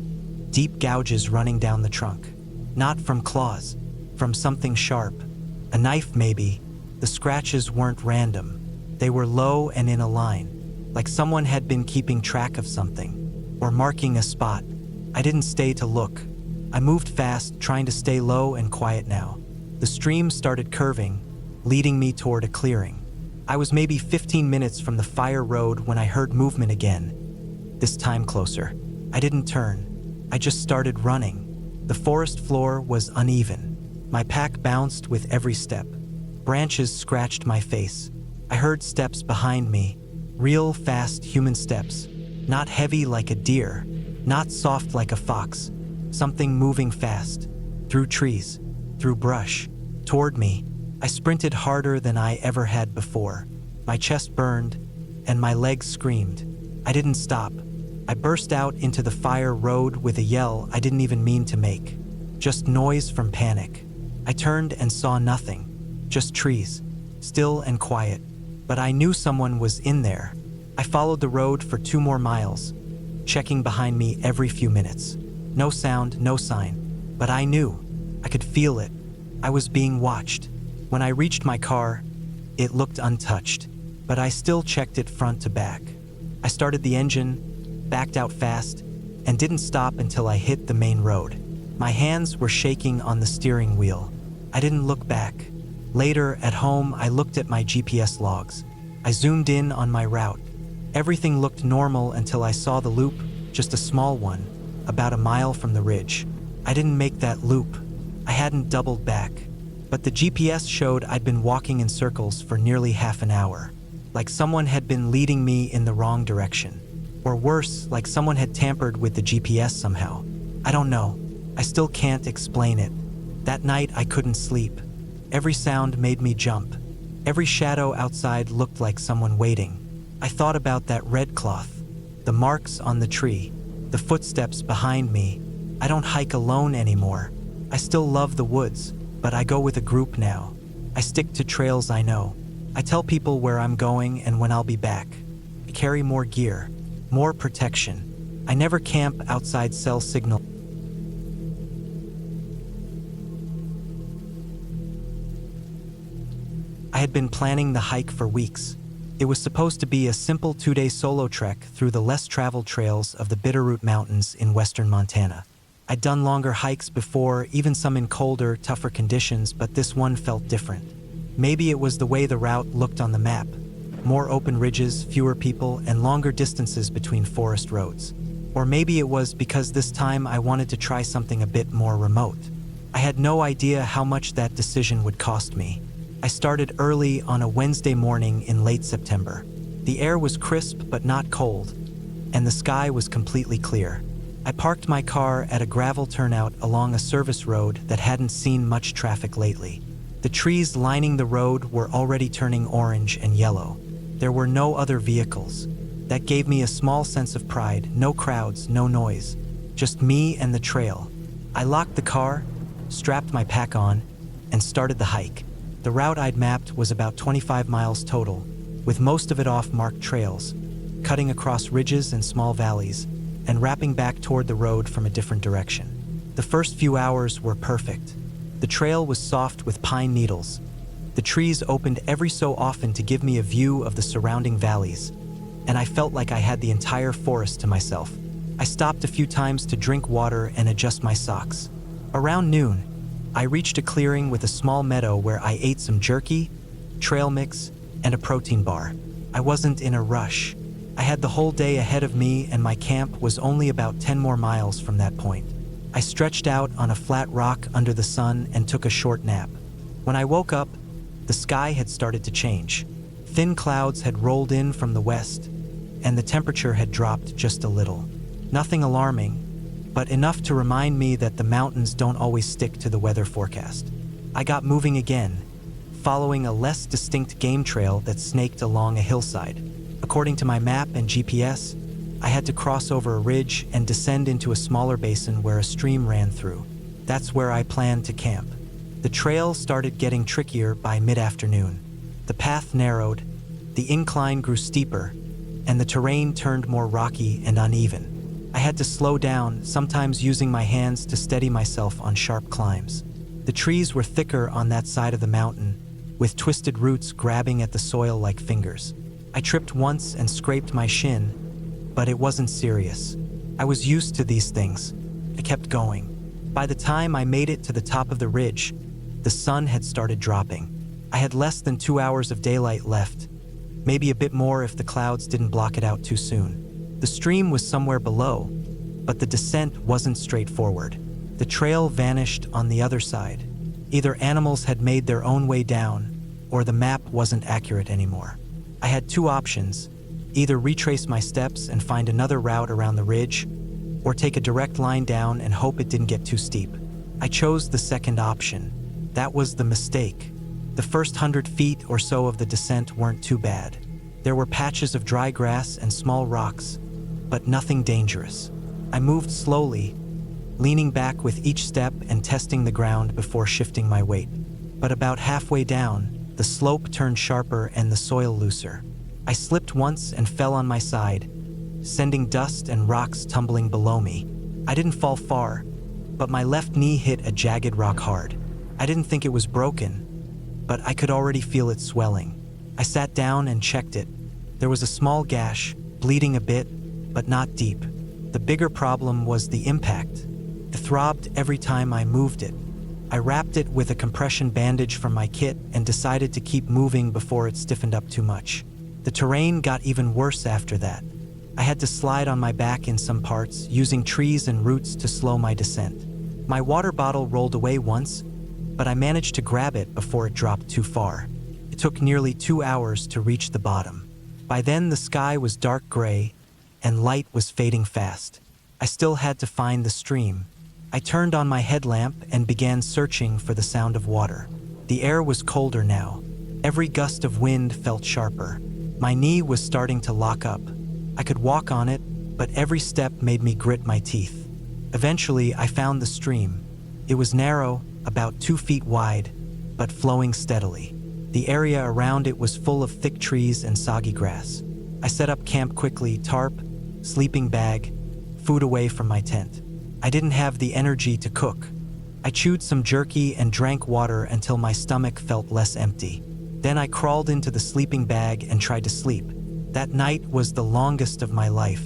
deep gouges running down the trunk. Not from claws, from something sharp. A knife maybe. The scratches weren't random. They were low and in a line, like someone had been keeping track of something, or marking a spot. I didn't stay to look. I moved fast, trying to stay low and quiet now. The stream started curving, leading me toward a clearing. I was maybe 15 minutes from the fire road when I heard movement again, this time closer. I didn't turn. I just started running. The forest floor was uneven. My pack bounced with every step. Branches scratched my face. I heard steps behind me, real fast human steps, not heavy like a deer, not soft like a fox, something moving fast, through trees, through brush, toward me. I sprinted harder than I ever had before. My chest burned, and my legs screamed. I didn't stop. I burst out into the fire road with a yell I didn't even mean to make. Just noise from panic. I turned and saw nothing. Just trees, still and quiet. But I knew someone was in there. I followed the road for 2 more miles, checking behind me every few minutes. No sound, no sign. But I knew. I could feel it. I was being watched. When I reached my car, it looked untouched, but I still checked it front to back. I started the engine, backed out fast, and didn't stop until I hit the main road. My hands were shaking on the steering wheel. I didn't look back. Later, at home, I looked at my GPS logs. I zoomed in on my route. Everything looked normal until I saw the loop, just a small one, about a mile from the ridge. I didn't make that loop. I hadn't doubled back. But the GPS showed I'd been walking in circles for nearly half an hour, like someone had been leading me in the wrong direction. Or worse, like someone had tampered with the GPS somehow. I don't know. I still can't explain it. That night I couldn't sleep. Every sound made me jump. Every shadow outside looked like someone waiting. I thought about that red cloth, the marks on the tree, the footsteps behind me. I don't hike alone anymore. I still love the woods, but I go with a group now. I stick to trails I know. I tell people where I'm going and when I'll be back. I carry more gear, more protection. I never camp outside cell signal. I had been planning the hike for weeks. It was supposed to be a simple 2-day solo trek through the less traveled trails of the Bitterroot Mountains in western Montana. I'd done longer hikes before, even some in colder, tougher conditions, but this one felt different. Maybe it was the way the route looked on the map. More open ridges, fewer people, and longer distances between forest roads. Or maybe it was because this time I wanted to try something a bit more remote. I had no idea how much that decision would cost me. I started early on a Wednesday morning in late September. The air was crisp but not cold, and the sky was completely clear. I parked my car at a gravel turnout along a service road that hadn't seen much traffic lately. The trees lining the road were already turning orange and yellow. There were no other vehicles. That gave me a small sense of pride. No crowds, no noise. Just me and the trail. I locked the car, strapped my pack on, and started the hike. The route I'd mapped was about 25 miles total, with most of it off marked trails, cutting across ridges and small valleys, and wrapping back toward the road from a different direction. The first few hours were perfect. The trail was soft with pine needles. The trees opened every so often to give me a view of the surrounding valleys, and I felt like I had the entire forest to myself. I stopped a few times to drink water and adjust my socks. Around noon, I reached a clearing with a small meadow where I ate some jerky, trail mix, and a protein bar. I wasn't in a rush. I had the whole day ahead of me, and my camp was only about 10 more miles from that point. I stretched out on a flat rock under the sun and took a short nap. When I woke up, the sky had started to change. Thin clouds had rolled in from the west, and the temperature had dropped just a little. Nothing alarming, but enough to remind me that the mountains don't always stick to the weather forecast. I got moving again, following a less distinct game trail that snaked along a hillside. According to my map and GPS, I had to cross over a ridge and descend into a smaller basin where a stream ran through. That's where I planned to camp. The trail started getting trickier by mid-afternoon. The path narrowed, the incline grew steeper, and the terrain turned more rocky and uneven. I had to slow down, sometimes using my hands to steady myself on sharp climbs. The trees were thicker on that side of the mountain, with twisted roots grabbing at the soil like fingers. I tripped once and scraped my shin, but it wasn't serious. I was used to these things. I kept going. By the time I made it to the top of the ridge, the sun had started dropping. I had less than 2 hours of daylight left, maybe a bit more if the clouds didn't block it out too soon. The stream was somewhere below, but the descent wasn't straightforward. The trail vanished on the other side. Either animals had made their own way down, or the map wasn't accurate anymore. I had two options: either retrace my steps and find another route around the ridge, or take a direct line down and hope it didn't get too steep. I chose the second option. That was the mistake. The first 100 feet or so of the descent weren't too bad. There were patches of dry grass and small rocks, but nothing dangerous. I moved slowly, leaning back with each step and testing the ground before shifting my weight. But about halfway down, the slope turned sharper and the soil looser. I slipped once and fell on my side, sending dust and rocks tumbling below me. I didn't fall far, but my left knee hit a jagged rock hard. I didn't think it was broken, but I could already feel it swelling. I sat down and checked it. There was a small gash, bleeding a bit, but not deep. The bigger problem was the impact. It throbbed every time I moved it. I wrapped it with a compression bandage from my kit and decided to keep moving before it stiffened up too much. The terrain got even worse after that. I had to slide on my back in some parts, using trees and roots to slow my descent. My water bottle rolled away once, but I managed to grab it before it dropped too far. It took nearly 2 hours to reach the bottom. By then, the sky was dark gray, and light was fading fast. I still had to find the stream. I turned on my headlamp and began searching for the sound of water. The air was colder now. Every gust of wind felt sharper. My knee was starting to lock up. I could walk on it, but every step made me grit my teeth. Eventually, I found the stream. It was narrow, about 2 feet wide, but flowing steadily. The area around it was full of thick trees and soggy grass. I set up camp quickly, tarp, sleeping bag, food away from my tent. I didn't have the energy to cook. I chewed some jerky and drank water until my stomach felt less empty. Then I crawled into the sleeping bag and tried to sleep. That night was the longest of my life.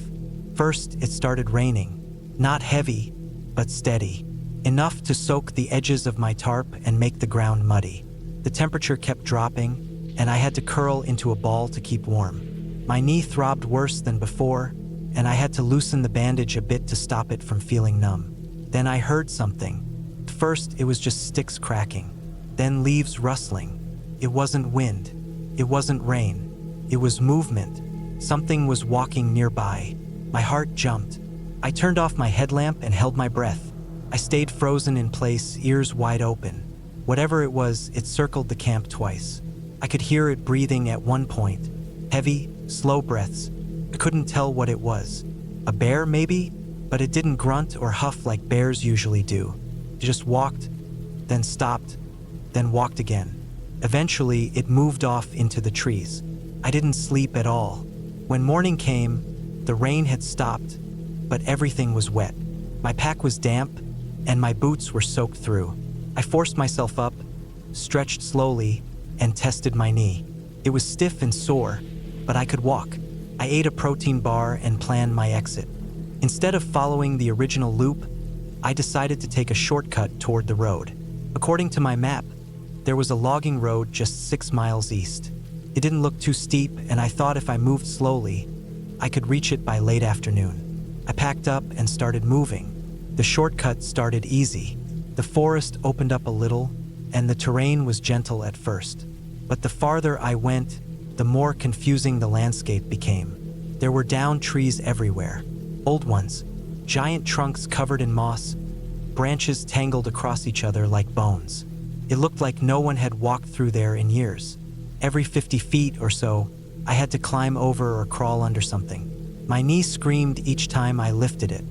First, it started raining. Not heavy, but steady. Enough to soak the edges of my tarp and make the ground muddy. The temperature kept dropping, and I had to curl into a ball to keep warm. My knee throbbed worse than before, and I had to loosen the bandage a bit to stop it from feeling numb. Then I heard something. At first, it was just sticks cracking, then leaves rustling. It wasn't wind. It wasn't rain. It was movement. Something was walking nearby. My heart jumped. I turned off my headlamp and held my breath. I stayed frozen in place, ears wide open. Whatever it was, it circled the camp twice. I could hear it breathing at one point. Heavy, slow breaths. I couldn't tell what it was. A bear, maybe? But it didn't grunt or huff like bears usually do. It just walked, then stopped, then walked again. Eventually, it moved off into the trees. I didn't sleep at all. When morning came, the rain had stopped, but everything was wet. My pack was damp, and my boots were soaked through. I forced myself up, stretched slowly, and tested my knee. It was stiff and sore, but I could walk. I ate a protein bar and planned my exit. Instead of following the original loop, I decided to take a shortcut toward the road. According to my map, there was a logging road just 6 miles east. It didn't look too steep, and I thought if I moved slowly, I could reach it by late afternoon. I packed up and started moving. The shortcut started easy. The forest opened up a little, and the terrain was gentle at first. But the farther I went, the more confusing the landscape became. There were downed trees everywhere. Old ones, giant trunks covered in moss, branches tangled across each other like bones. It looked like no one had walked through there in years. Every 50 feet or so, I had to climb over or crawl under something. My knee screamed each time I lifted it.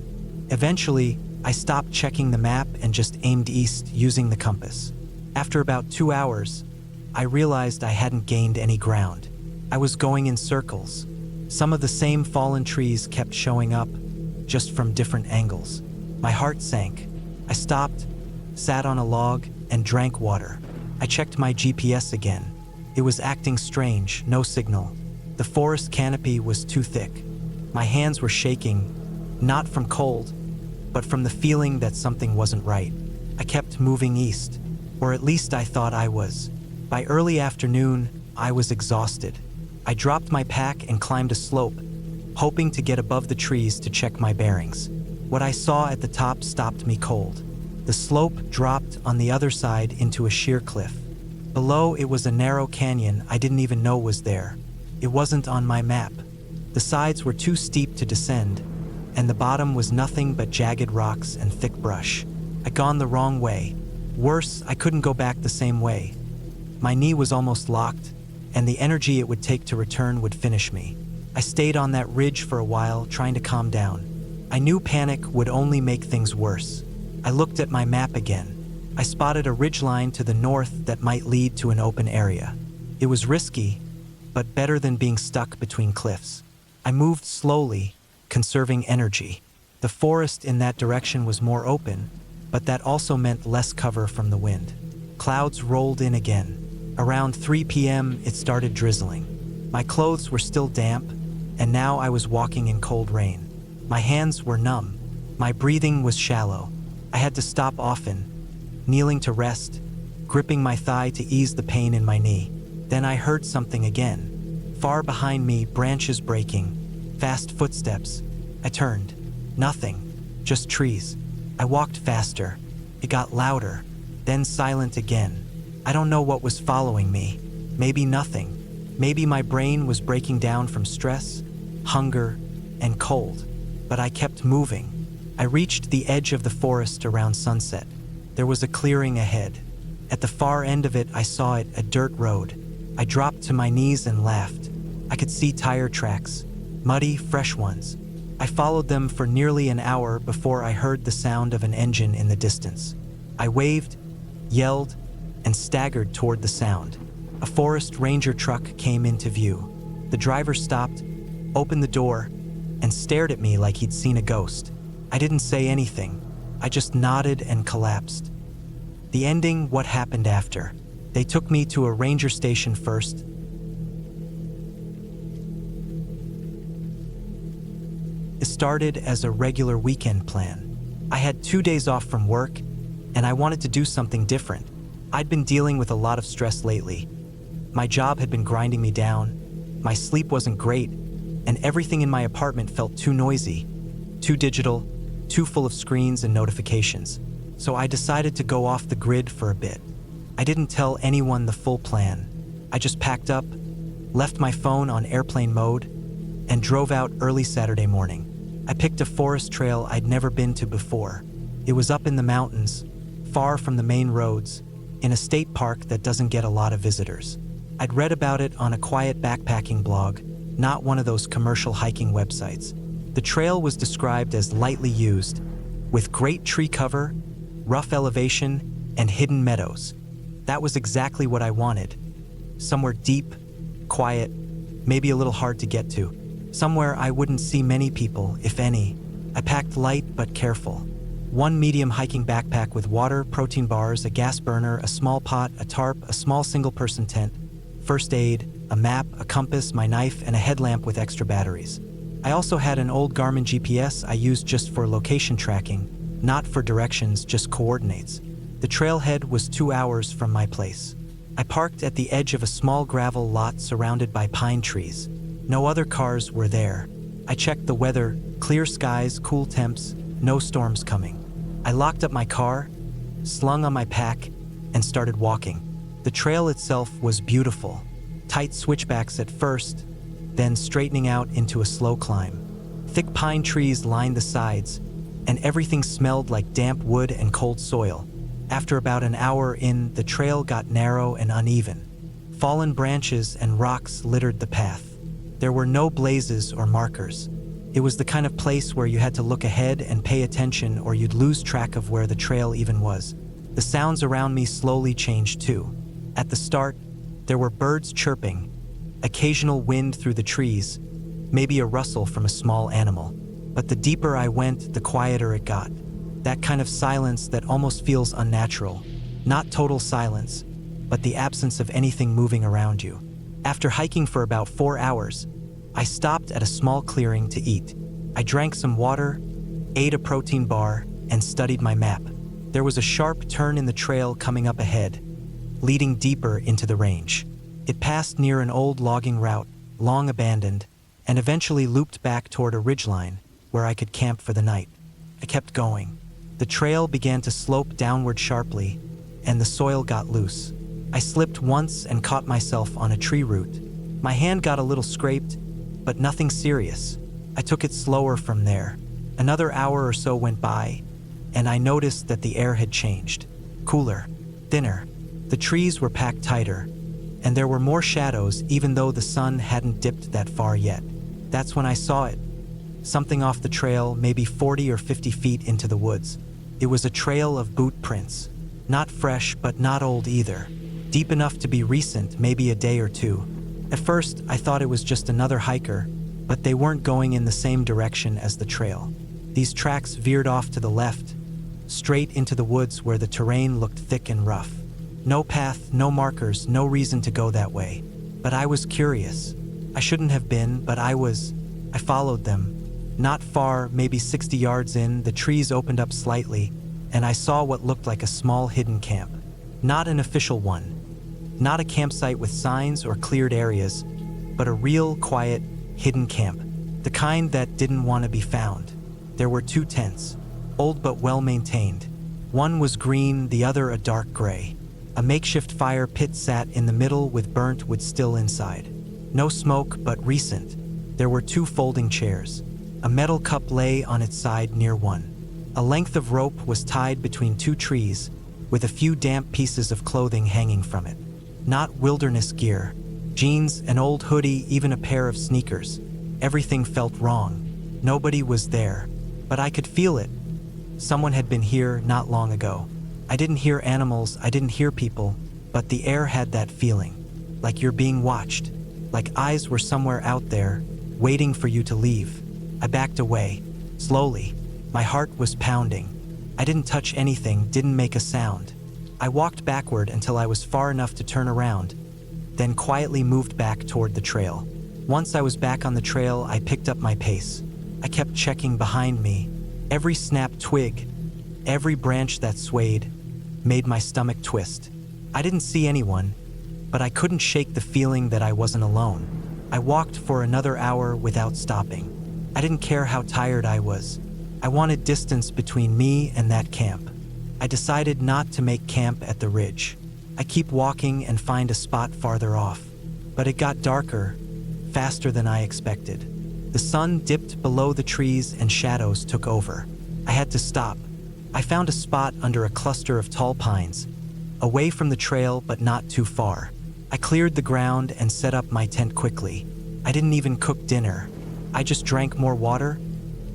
Eventually, I stopped checking the map and just aimed east using the compass. After about 2 hours, I realized I hadn't gained any ground. I was going in circles. Some of the same fallen trees kept showing up, just from different angles. My heart sank. I stopped, sat on a log, and drank water. I checked my GPS again. It was acting strange, no signal. The forest canopy was too thick. My hands were shaking, not from cold, but from the feeling that something wasn't right. I kept moving east, or at least I thought I was. By early afternoon, I was exhausted. I dropped my pack and climbed a slope, hoping to get above the trees to check my bearings. What I saw at the top stopped me cold. The slope dropped on the other side into a sheer cliff. Below it was a narrow canyon I didn't even know was there. It wasn't on my map. The sides were too steep to descend, and the bottom was nothing but jagged rocks and thick brush. I'd gone the wrong way. Worse, I couldn't go back the same way. My knee was almost locked, and the energy it would take to return would finish me. I stayed on that ridge for a while, trying to calm down. I knew panic would only make things worse. I looked at my map again. I spotted a ridgeline to the north that might lead to an open area. It was risky, but better than being stuck between cliffs. I moved slowly, conserving energy. The forest in that direction was more open, but that also meant less cover from the wind. Clouds rolled in again. Around 3 p.m., it started drizzling. My clothes were still damp, and now I was walking in cold rain. My hands were numb. My breathing was shallow. I had to stop often, kneeling to rest, gripping my thigh to ease the pain in my knee. Then I heard something again. Far behind me, branches breaking, fast footsteps. I turned. Nothing, just trees. I walked faster. It got louder, then silent again. I don't know what was following me. Maybe nothing. Maybe my brain was breaking down from stress, hunger, and cold. But I kept moving. I reached the edge of the forest around sunset. There was a clearing ahead. At the far end of it, I saw it, a dirt road. I dropped to my knees and laughed. I could see tire tracks, muddy, fresh ones. I followed them for nearly an hour before I heard the sound of an engine in the distance. I waved, yelled, and staggered toward the sound. A forest ranger truck came into view. The driver stopped, opened the door, and stared at me like he'd seen a ghost. I didn't say anything. I just nodded and collapsed. The ending, what happened after. They took me to a ranger station first. It started as a regular weekend plan. I had 2 days off from work, and I wanted to do something different. I'd been dealing with a lot of stress lately. My job had been grinding me down, my sleep wasn't great, and everything in my apartment felt too noisy, too digital, too full of screens and notifications. So I decided to go off the grid for a bit. I didn't tell anyone the full plan. I just packed up, left my phone on airplane mode, and drove out early Saturday morning. I picked a forest trail I'd never been to before. It was up in the mountains, far from the main roads, in a state park that doesn't get a lot of visitors. I'd read about it on a quiet backpacking blog, not one of those commercial hiking websites. The trail was described as lightly used, with great tree cover, rough elevation, and hidden meadows. That was exactly what I wanted. Somewhere deep, quiet, maybe a little hard to get to. Somewhere I wouldn't see many people, if any. I packed light but careful. One medium hiking backpack with water, protein bars, a gas burner, a small pot, a tarp, a small single-person tent, first aid, a map, a compass, my knife, and a headlamp with extra batteries. I also had an old Garmin GPS I used just for location tracking, not for directions, just coordinates. The trailhead was 2 hours from my place. I parked at the edge of a small gravel lot surrounded by pine trees. No other cars were there. I checked the weather, clear skies, cool temps, no storms coming. I locked up my car, slung on my pack, and started walking. The trail itself was beautiful. Tight switchbacks at first, then straightening out into a slow climb. Thick pine trees lined the sides, and everything smelled like damp wood and cold soil. After about an hour in, the trail got narrow and uneven. Fallen branches and rocks littered the path. There were no blazes or markers. It was the kind of place where you had to look ahead and pay attention or you'd lose track of where the trail even was. The sounds around me slowly changed too. At the start, there were birds chirping, occasional wind through the trees, maybe a rustle from a small animal. But the deeper I went, the quieter it got. That kind of silence that almost feels unnatural. Not total silence, but the absence of anything moving around you. After hiking for about 4 hours, I stopped at a small clearing to eat. I drank some water, ate a protein bar, and studied my map. There was a sharp turn in the trail coming up ahead, leading deeper into the range. It passed near an old logging route, long abandoned, and eventually looped back toward a ridgeline where I could camp for the night. I kept going. The trail began to slope downward sharply, and the soil got loose. I slipped once and caught myself on a tree root. My hand got a little scraped, but nothing serious. I took it slower from there. Another hour or so went by, and I noticed that the air had changed. Cooler, thinner. The trees were packed tighter, and there were more shadows even though the sun hadn't dipped that far yet. That's when I saw it. Something off the trail, maybe 40 or 50 feet into the woods. It was a trail of boot prints. Not fresh, but not old either. Deep enough to be recent, maybe a day or two. At first, I thought it was just another hiker, but they weren't going in the same direction as the trail. These tracks veered off to the left, straight into the woods where the terrain looked thick and rough. No path, no markers, no reason to go that way. But I was curious. I shouldn't have been, but I followed them. Not far, maybe 60 yards in, the trees opened up slightly, and I saw what looked like a small hidden camp. Not an official one. Not a campsite with signs or cleared areas, but a real, quiet, hidden camp. The kind that didn't want to be found. There were 2 tents, old but well-maintained. One was green, the other a dark gray. A makeshift fire pit sat in the middle with burnt wood still inside. No smoke, but recent. There were 2 folding chairs. A metal cup lay on its side near one. A length of rope was tied between 2 trees, with a few damp pieces of clothing hanging from it. Not wilderness gear. Jeans, an old hoodie, even a pair of sneakers. Everything felt wrong. Nobody was there, but I could feel it. Someone had been here not long ago. I didn't hear animals, I didn't hear people, but the air had that feeling. Like you're being watched. Like eyes were somewhere out there, waiting for you to leave. I backed away, slowly. My heart was pounding. I didn't touch anything, didn't make a sound. I walked backward until I was far enough to turn around, then quietly moved back toward the trail. Once I was back on the trail, I picked up my pace. I kept checking behind me. Every snapped twig, every branch that swayed, made my stomach twist. I didn't see anyone, but I couldn't shake the feeling that I wasn't alone. I walked for another hour without stopping. I didn't care how tired I was. I wanted distance between me and that camp. I decided not to make camp at the ridge. I keep walking and find a spot farther off. But it got darker, faster than I expected. The sun dipped below the trees and shadows took over. I had to stop. I found a spot under a cluster of tall pines, away from the trail but not too far. I cleared the ground and set up my tent quickly. I didn't even cook dinner. I just drank more water,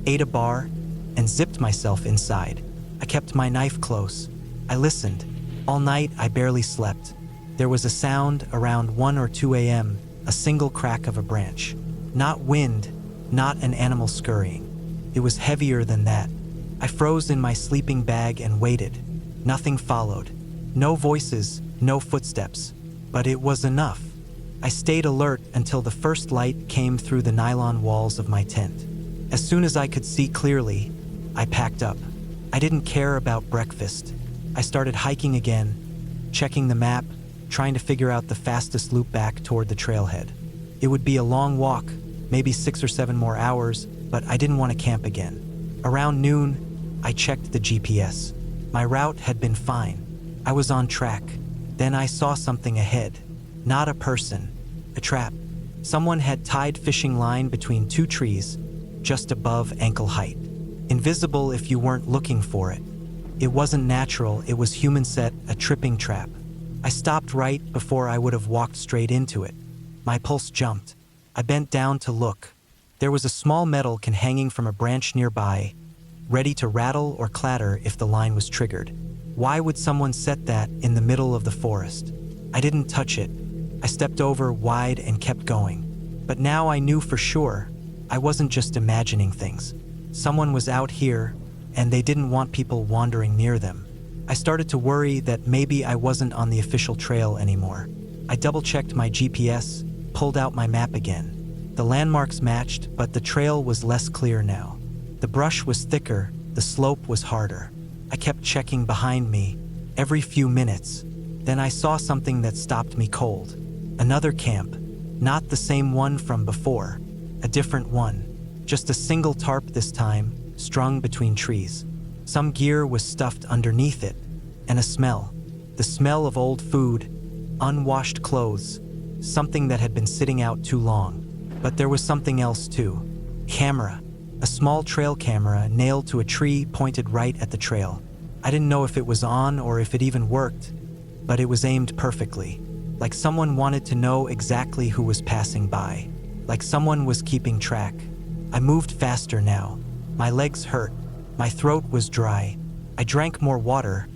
ate a bar, and zipped myself inside. I kept my knife close. I listened. All night, I barely slept. There was a sound around 1 or 2 a.m., a single crack of a branch. Not wind, not an animal scurrying. It was heavier than that. I froze in my sleeping bag and waited. Nothing followed. No voices, no footsteps. But it was enough. I stayed alert until the first light came through the nylon walls of my tent. As soon as I could see clearly, I packed up. I didn't care about breakfast. I started hiking again, checking the map, trying to figure out the fastest loop back toward the trailhead. It would be a long walk, maybe 6 or 7 more hours, but I didn't want to camp again. Around noon, I checked the GPS. My route had been fine. I was on track. Then I saw something ahead. Not a person, a trap. Someone had tied fishing line between 2 trees, just above ankle height. Invisible if you weren't looking for it. It wasn't natural, it was human set, a tripping trap. I stopped right before I would have walked straight into it. My pulse jumped. I bent down to look. There was a small metal can hanging from a branch nearby, ready to rattle or clatter if the line was triggered. Why would someone set that in the middle of the forest? I didn't touch it. I stepped over wide and kept going. But now I knew for sure I wasn't just imagining things. Someone was out here, and they didn't want people wandering near them. I started to worry that maybe I wasn't on the official trail anymore. I double-checked my GPS, pulled out my map again. The landmarks matched, but the trail was less clear now. The brush was thicker, the slope was harder. I kept checking behind me, every few minutes. Then I saw something that stopped me cold. Another camp, not the same one from before, a different one. Just a single tarp this time, strung between trees. Some gear was stuffed underneath it, and a smell. The smell of old food, unwashed clothes, something that had been sitting out too long. But there was something else too. Camera. A small trail camera nailed to a tree pointed right at the trail. I didn't know if it was on or if it even worked, but it was aimed perfectly. Like someone wanted to know exactly who was passing by. Like someone was keeping track. I moved faster now. My legs hurt. My throat was dry. I drank more water,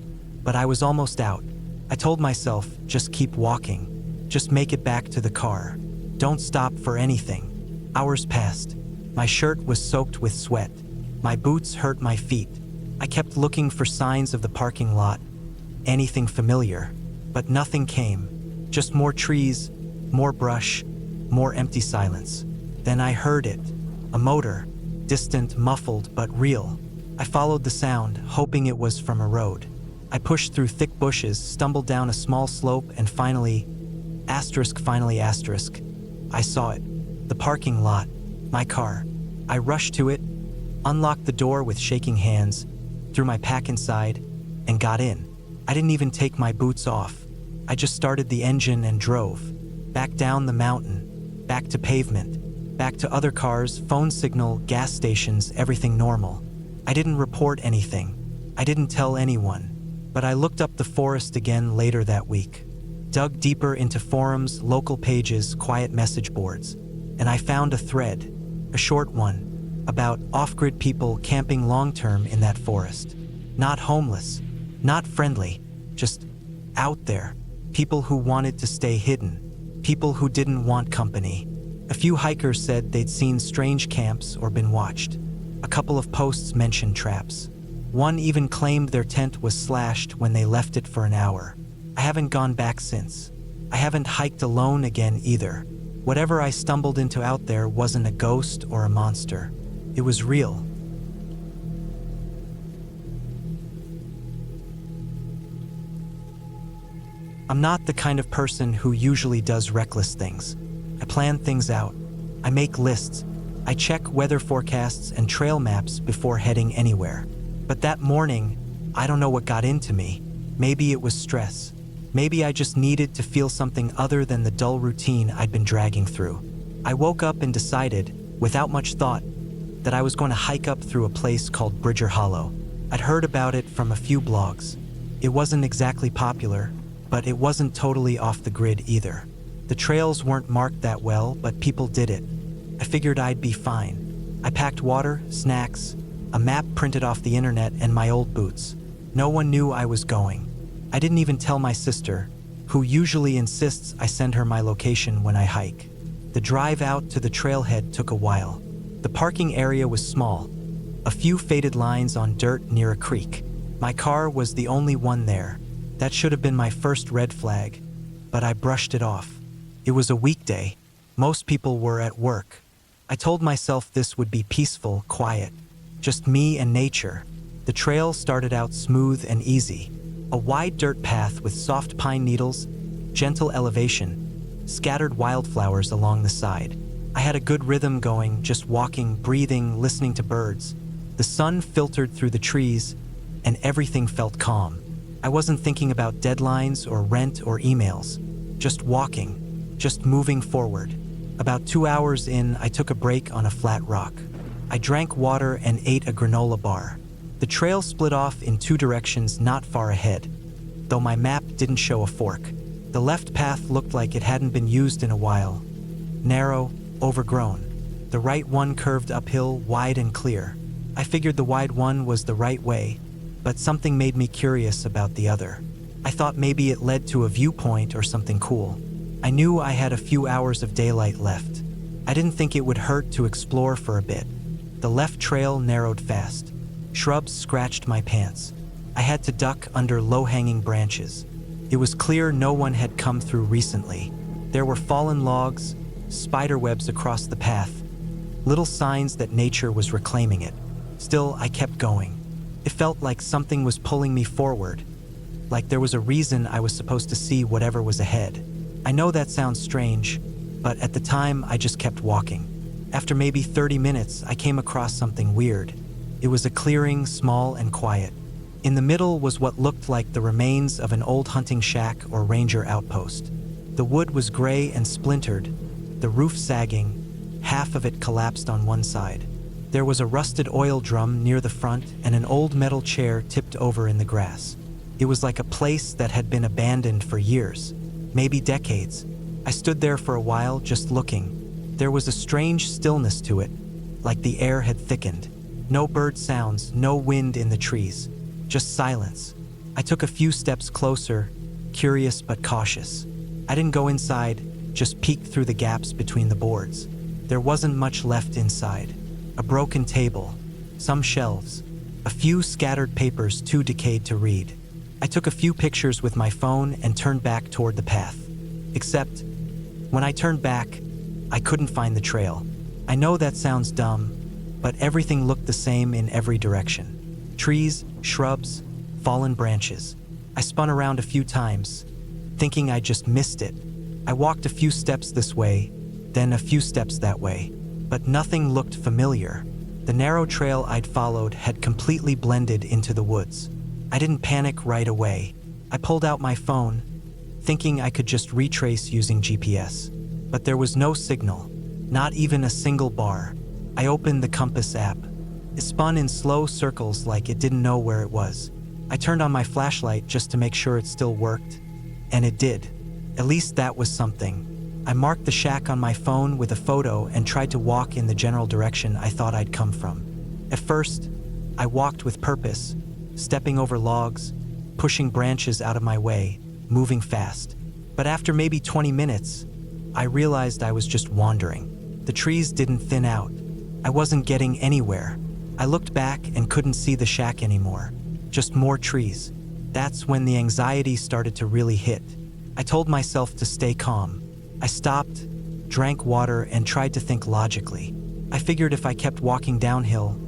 but I was almost out. I told myself, just keep walking. Just make it back to the car. Don't stop for anything. Hours passed. My shirt was soaked with sweat. My boots hurt my feet. I kept looking for signs of the parking lot, anything familiar, but nothing came. Just more trees, more brush, more empty silence. Then I heard it. A motor, distant, muffled, but real. I followed the sound, hoping it was from a road. I pushed through thick bushes, stumbled down a small slope, and finally, I saw it. The parking lot. My car. I rushed to it, unlocked the door with shaking hands, threw my pack inside, and got in. I didn't even take my boots off. I just started the engine and drove. Back down the mountain, back to pavement, back to other cars, phone signal, gas stations, everything normal. I didn't report anything. I didn't tell anyone. But I looked up the forest again later that week. Dug deeper into forums, local pages, quiet message boards. And I found a thread, a short one, about off-grid people camping long-term in that forest. Not homeless, not friendly, just out there. People who wanted to stay hidden. People who didn't want company. A few hikers said they'd seen strange camps or been watched. A couple of posts mentioned traps. One even claimed their tent was slashed when they left it for an hour. I haven't gone back since. I haven't hiked alone again either. Whatever I stumbled into out there wasn't a ghost or a monster. It was real. I'm not the kind of person who usually does reckless things. I plan things out. I make lists. I check weather forecasts and trail maps before heading anywhere. But that morning, I don't know what got into me. Maybe it was stress. Maybe I just needed to feel something other than the dull routine I'd been dragging through. I woke up and decided, without much thought, that I was going to hike up through a place called Bridger Hollow. I'd heard about it from a few blogs. It wasn't exactly popular, but it wasn't totally off the grid either. The trails weren't marked that well, but people did it. I figured I'd be fine. I packed water, snacks, a map printed off the internet, and my old boots. No one knew I was going. I didn't even tell my sister, who usually insists I send her my location when I hike. The drive out to the trailhead took a while. The parking area was small, a few faded lines on dirt near a creek. My car was the only one there. That should have been my first red flag, but I brushed it off. It was a weekday. Most people were at work. I told myself this would be peaceful, quiet, just me and nature. The trail started out smooth and easy. A wide dirt path with soft pine needles, gentle elevation, scattered wildflowers along the side. I had a good rhythm going, just walking, breathing, listening to birds. The sun filtered through the trees, and everything felt calm. I wasn't thinking about deadlines or rent or emails. Just walking, just moving forward. About 2 hours in, I took a break on a flat rock. I drank water and ate a granola bar. The trail split off in two directions not far ahead, though my map didn't show a fork. The left path looked like it hadn't been used in a while. Narrow, overgrown. The right one curved uphill, wide and clear. I figured the wide one was the right way, but something made me curious about the other. I thought maybe it led to a viewpoint or something cool. I knew I had a few hours of daylight left. I didn't think it would hurt to explore for a bit. The left trail narrowed fast. Shrubs scratched my pants. I had to duck under low-hanging branches. It was clear no one had come through recently. There were fallen logs, spiderwebs across the path, little signs that nature was reclaiming it. Still, I kept going. It felt like something was pulling me forward, like there was a reason I was supposed to see whatever was ahead. I know that sounds strange, but at the time I just kept walking. After maybe 30 minutes, I came across something weird. It was a clearing, small and quiet. In the middle was what looked like the remains of an old hunting shack or ranger outpost. The wood was gray and splintered, the roof sagging, half of it collapsed on one side. There was a rusted oil drum near the front and an old metal chair tipped over in the grass. It was like a place that had been abandoned for years, maybe decades. I stood there for a while, just looking. There was a strange stillness to it, like the air had thickened. No bird sounds, no wind in the trees, just silence. I took a few steps closer, curious but cautious. I didn't go inside, just peeked through the gaps between the boards. There wasn't much left inside. A broken table, some shelves, a few scattered papers too decayed to read. I took a few pictures with my phone and turned back toward the path. Except, when I turned back, I couldn't find the trail. I know that sounds dumb, but everything looked the same in every direction. Trees, shrubs, fallen branches. I spun around a few times, thinking I just missed it. I walked a few steps this way, then a few steps that way, but nothing looked familiar. The narrow trail I'd followed had completely blended into the woods. I didn't panic right away. I pulled out my phone, thinking I could just retrace using GPS. But there was no signal, not even a single bar. I opened the compass app. It spun in slow circles like it didn't know where it was. I turned on my flashlight just to make sure it still worked, and it did. At least that was something. I marked the shack on my phone with a photo and tried to walk in the general direction I thought I'd come from. At first, I walked with purpose, stepping over logs, pushing branches out of my way, moving fast. But after maybe 20 minutes, I realized I was just wandering. The trees didn't thin out. I wasn't getting anywhere. I looked back and couldn't see the shack anymore. Just more trees. That's when the anxiety started to really hit. I told myself to stay calm. I stopped, drank water, and tried to think logically. I figured if I kept walking downhill,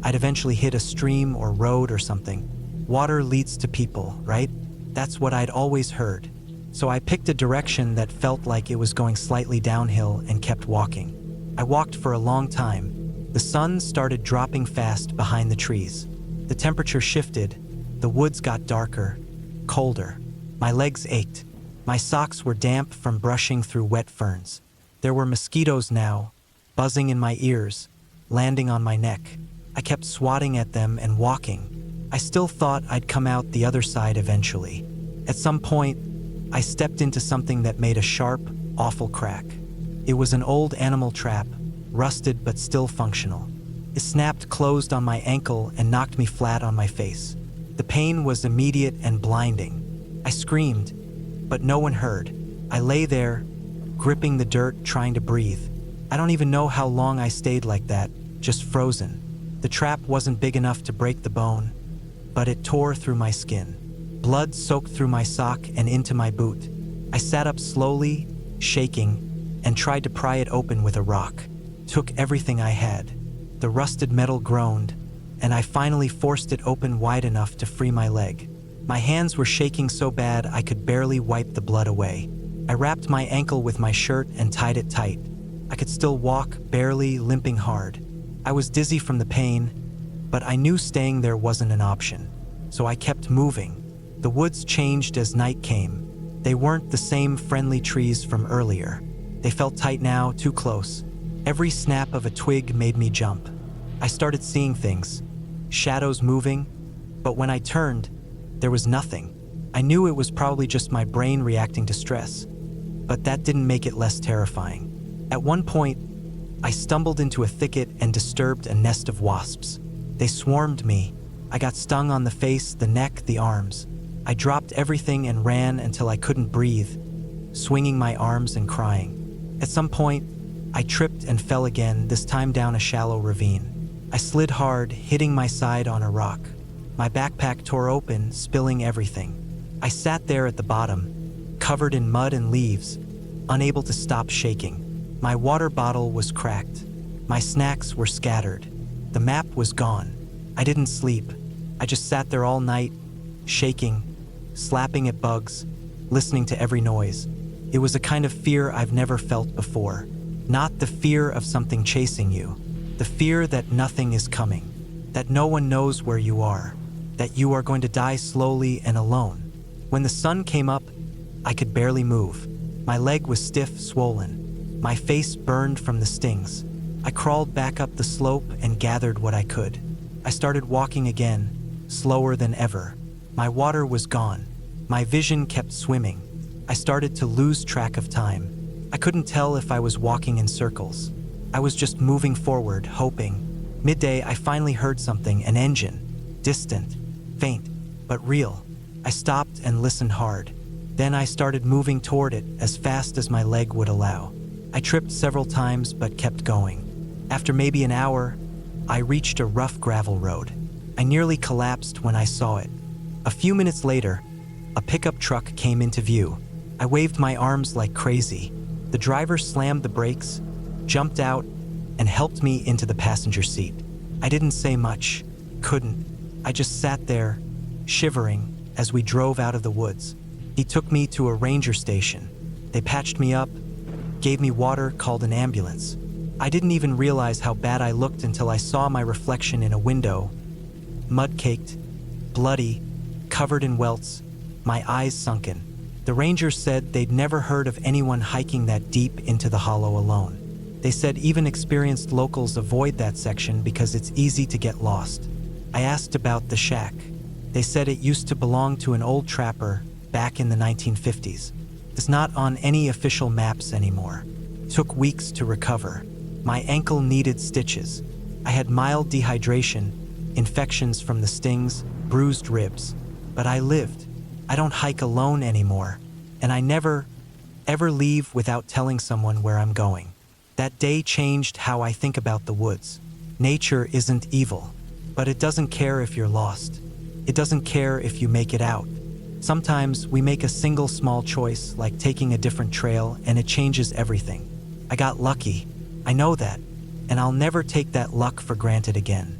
I'd eventually hit a stream or road or something. Water leads to people, right? That's what I'd always heard. So I picked a direction that felt like it was going slightly downhill and kept walking. I walked for a long time. The sun started dropping fast behind the trees. The temperature shifted. The woods got darker, colder. My legs ached. My socks were damp from brushing through wet ferns. There were mosquitoes now, buzzing in my ears, landing on my neck. I kept swatting at them and walking. I still thought I'd come out the other side eventually. At some point, I stepped into something that made a sharp, awful crack. It was an old animal trap, rusted but still functional. It snapped closed on my ankle and knocked me flat on my face. The pain was immediate and blinding. I screamed, but no one heard. I lay there, gripping the dirt, trying to breathe. I don't even know how long I stayed like that, just frozen. The trap wasn't big enough to break the bone, but it tore through my skin. Blood soaked through my sock and into my boot. I sat up slowly, shaking, and tried to pry it open with a rock. Took everything I had. The rusted metal groaned, and I finally forced it open wide enough to free my leg. My hands were shaking so bad I could barely wipe the blood away. I wrapped my ankle with my shirt and tied it tight. I could still walk, barely, limping hard. I was dizzy from the pain, but I knew staying there wasn't an option, so I kept moving. The woods changed as night came. They weren't the same friendly trees from earlier. They felt tight now, too close. Every snap of a twig made me jump. I started seeing things, shadows moving, but when I turned, there was nothing. I knew it was probably just my brain reacting to stress, but that didn't make it less terrifying. At one point, I stumbled into a thicket and disturbed a nest of wasps. They swarmed me. I got stung on the face, the neck, the arms. I dropped everything and ran until I couldn't breathe, swinging my arms and crying. At some point, I tripped and fell again, this time down a shallow ravine. I slid hard, hitting my side on a rock. My backpack tore open, spilling everything. I sat there at the bottom, covered in mud and leaves, unable to stop shaking. My water bottle was cracked. My snacks were scattered. The map was gone. I didn't sleep. I just sat there all night, shaking, slapping at bugs, listening to every noise. It was a kind of fear I've never felt before. Not the fear of something chasing you, the fear that nothing is coming, that no one knows where you are, that you are going to die slowly and alone. When the sun came up, I could barely move. My leg was stiff, swollen. My face burned from the stings. I crawled back up the slope and gathered what I could. I started walking again, slower than ever. My water was gone. My vision kept swimming. I started to lose track of time. I couldn't tell if I was walking in circles. I was just moving forward, hoping. Midday, I finally heard something, an engine. Distant, faint, but real. I stopped and listened hard. Then I started moving toward it as fast as my leg would allow. I tripped several times but kept going. After maybe an hour, I reached a rough gravel road. I nearly collapsed when I saw it. A few minutes later, a pickup truck came into view. I waved my arms like crazy. The driver slammed the brakes, jumped out, and helped me into the passenger seat. I didn't say much, couldn't. I just sat there, shivering, as we drove out of the woods. He took me to a ranger station. They patched me up, gave me water, called an ambulance. I didn't even realize how bad I looked until I saw my reflection in a window. Mud-caked, bloody, covered in welts, my eyes sunken. The rangers said they'd never heard of anyone hiking that deep into the hollow alone. They said even experienced locals avoid that section because it's easy to get lost. I asked about the shack. They said it used to belong to an old trapper back in the 1950s. It's not on any official maps anymore. Took weeks to recover. My ankle needed stitches. I had mild dehydration, infections from the stings, bruised ribs. But I lived. I don't hike alone anymore, and I never, ever leave without telling someone where I'm going. That day changed how I think about the woods. Nature isn't evil, but it doesn't care if you're lost. It doesn't care if you make it out. Sometimes we make a single small choice, like taking a different trail, and it changes everything. I got lucky. I know that, and I'll never take that luck for granted again.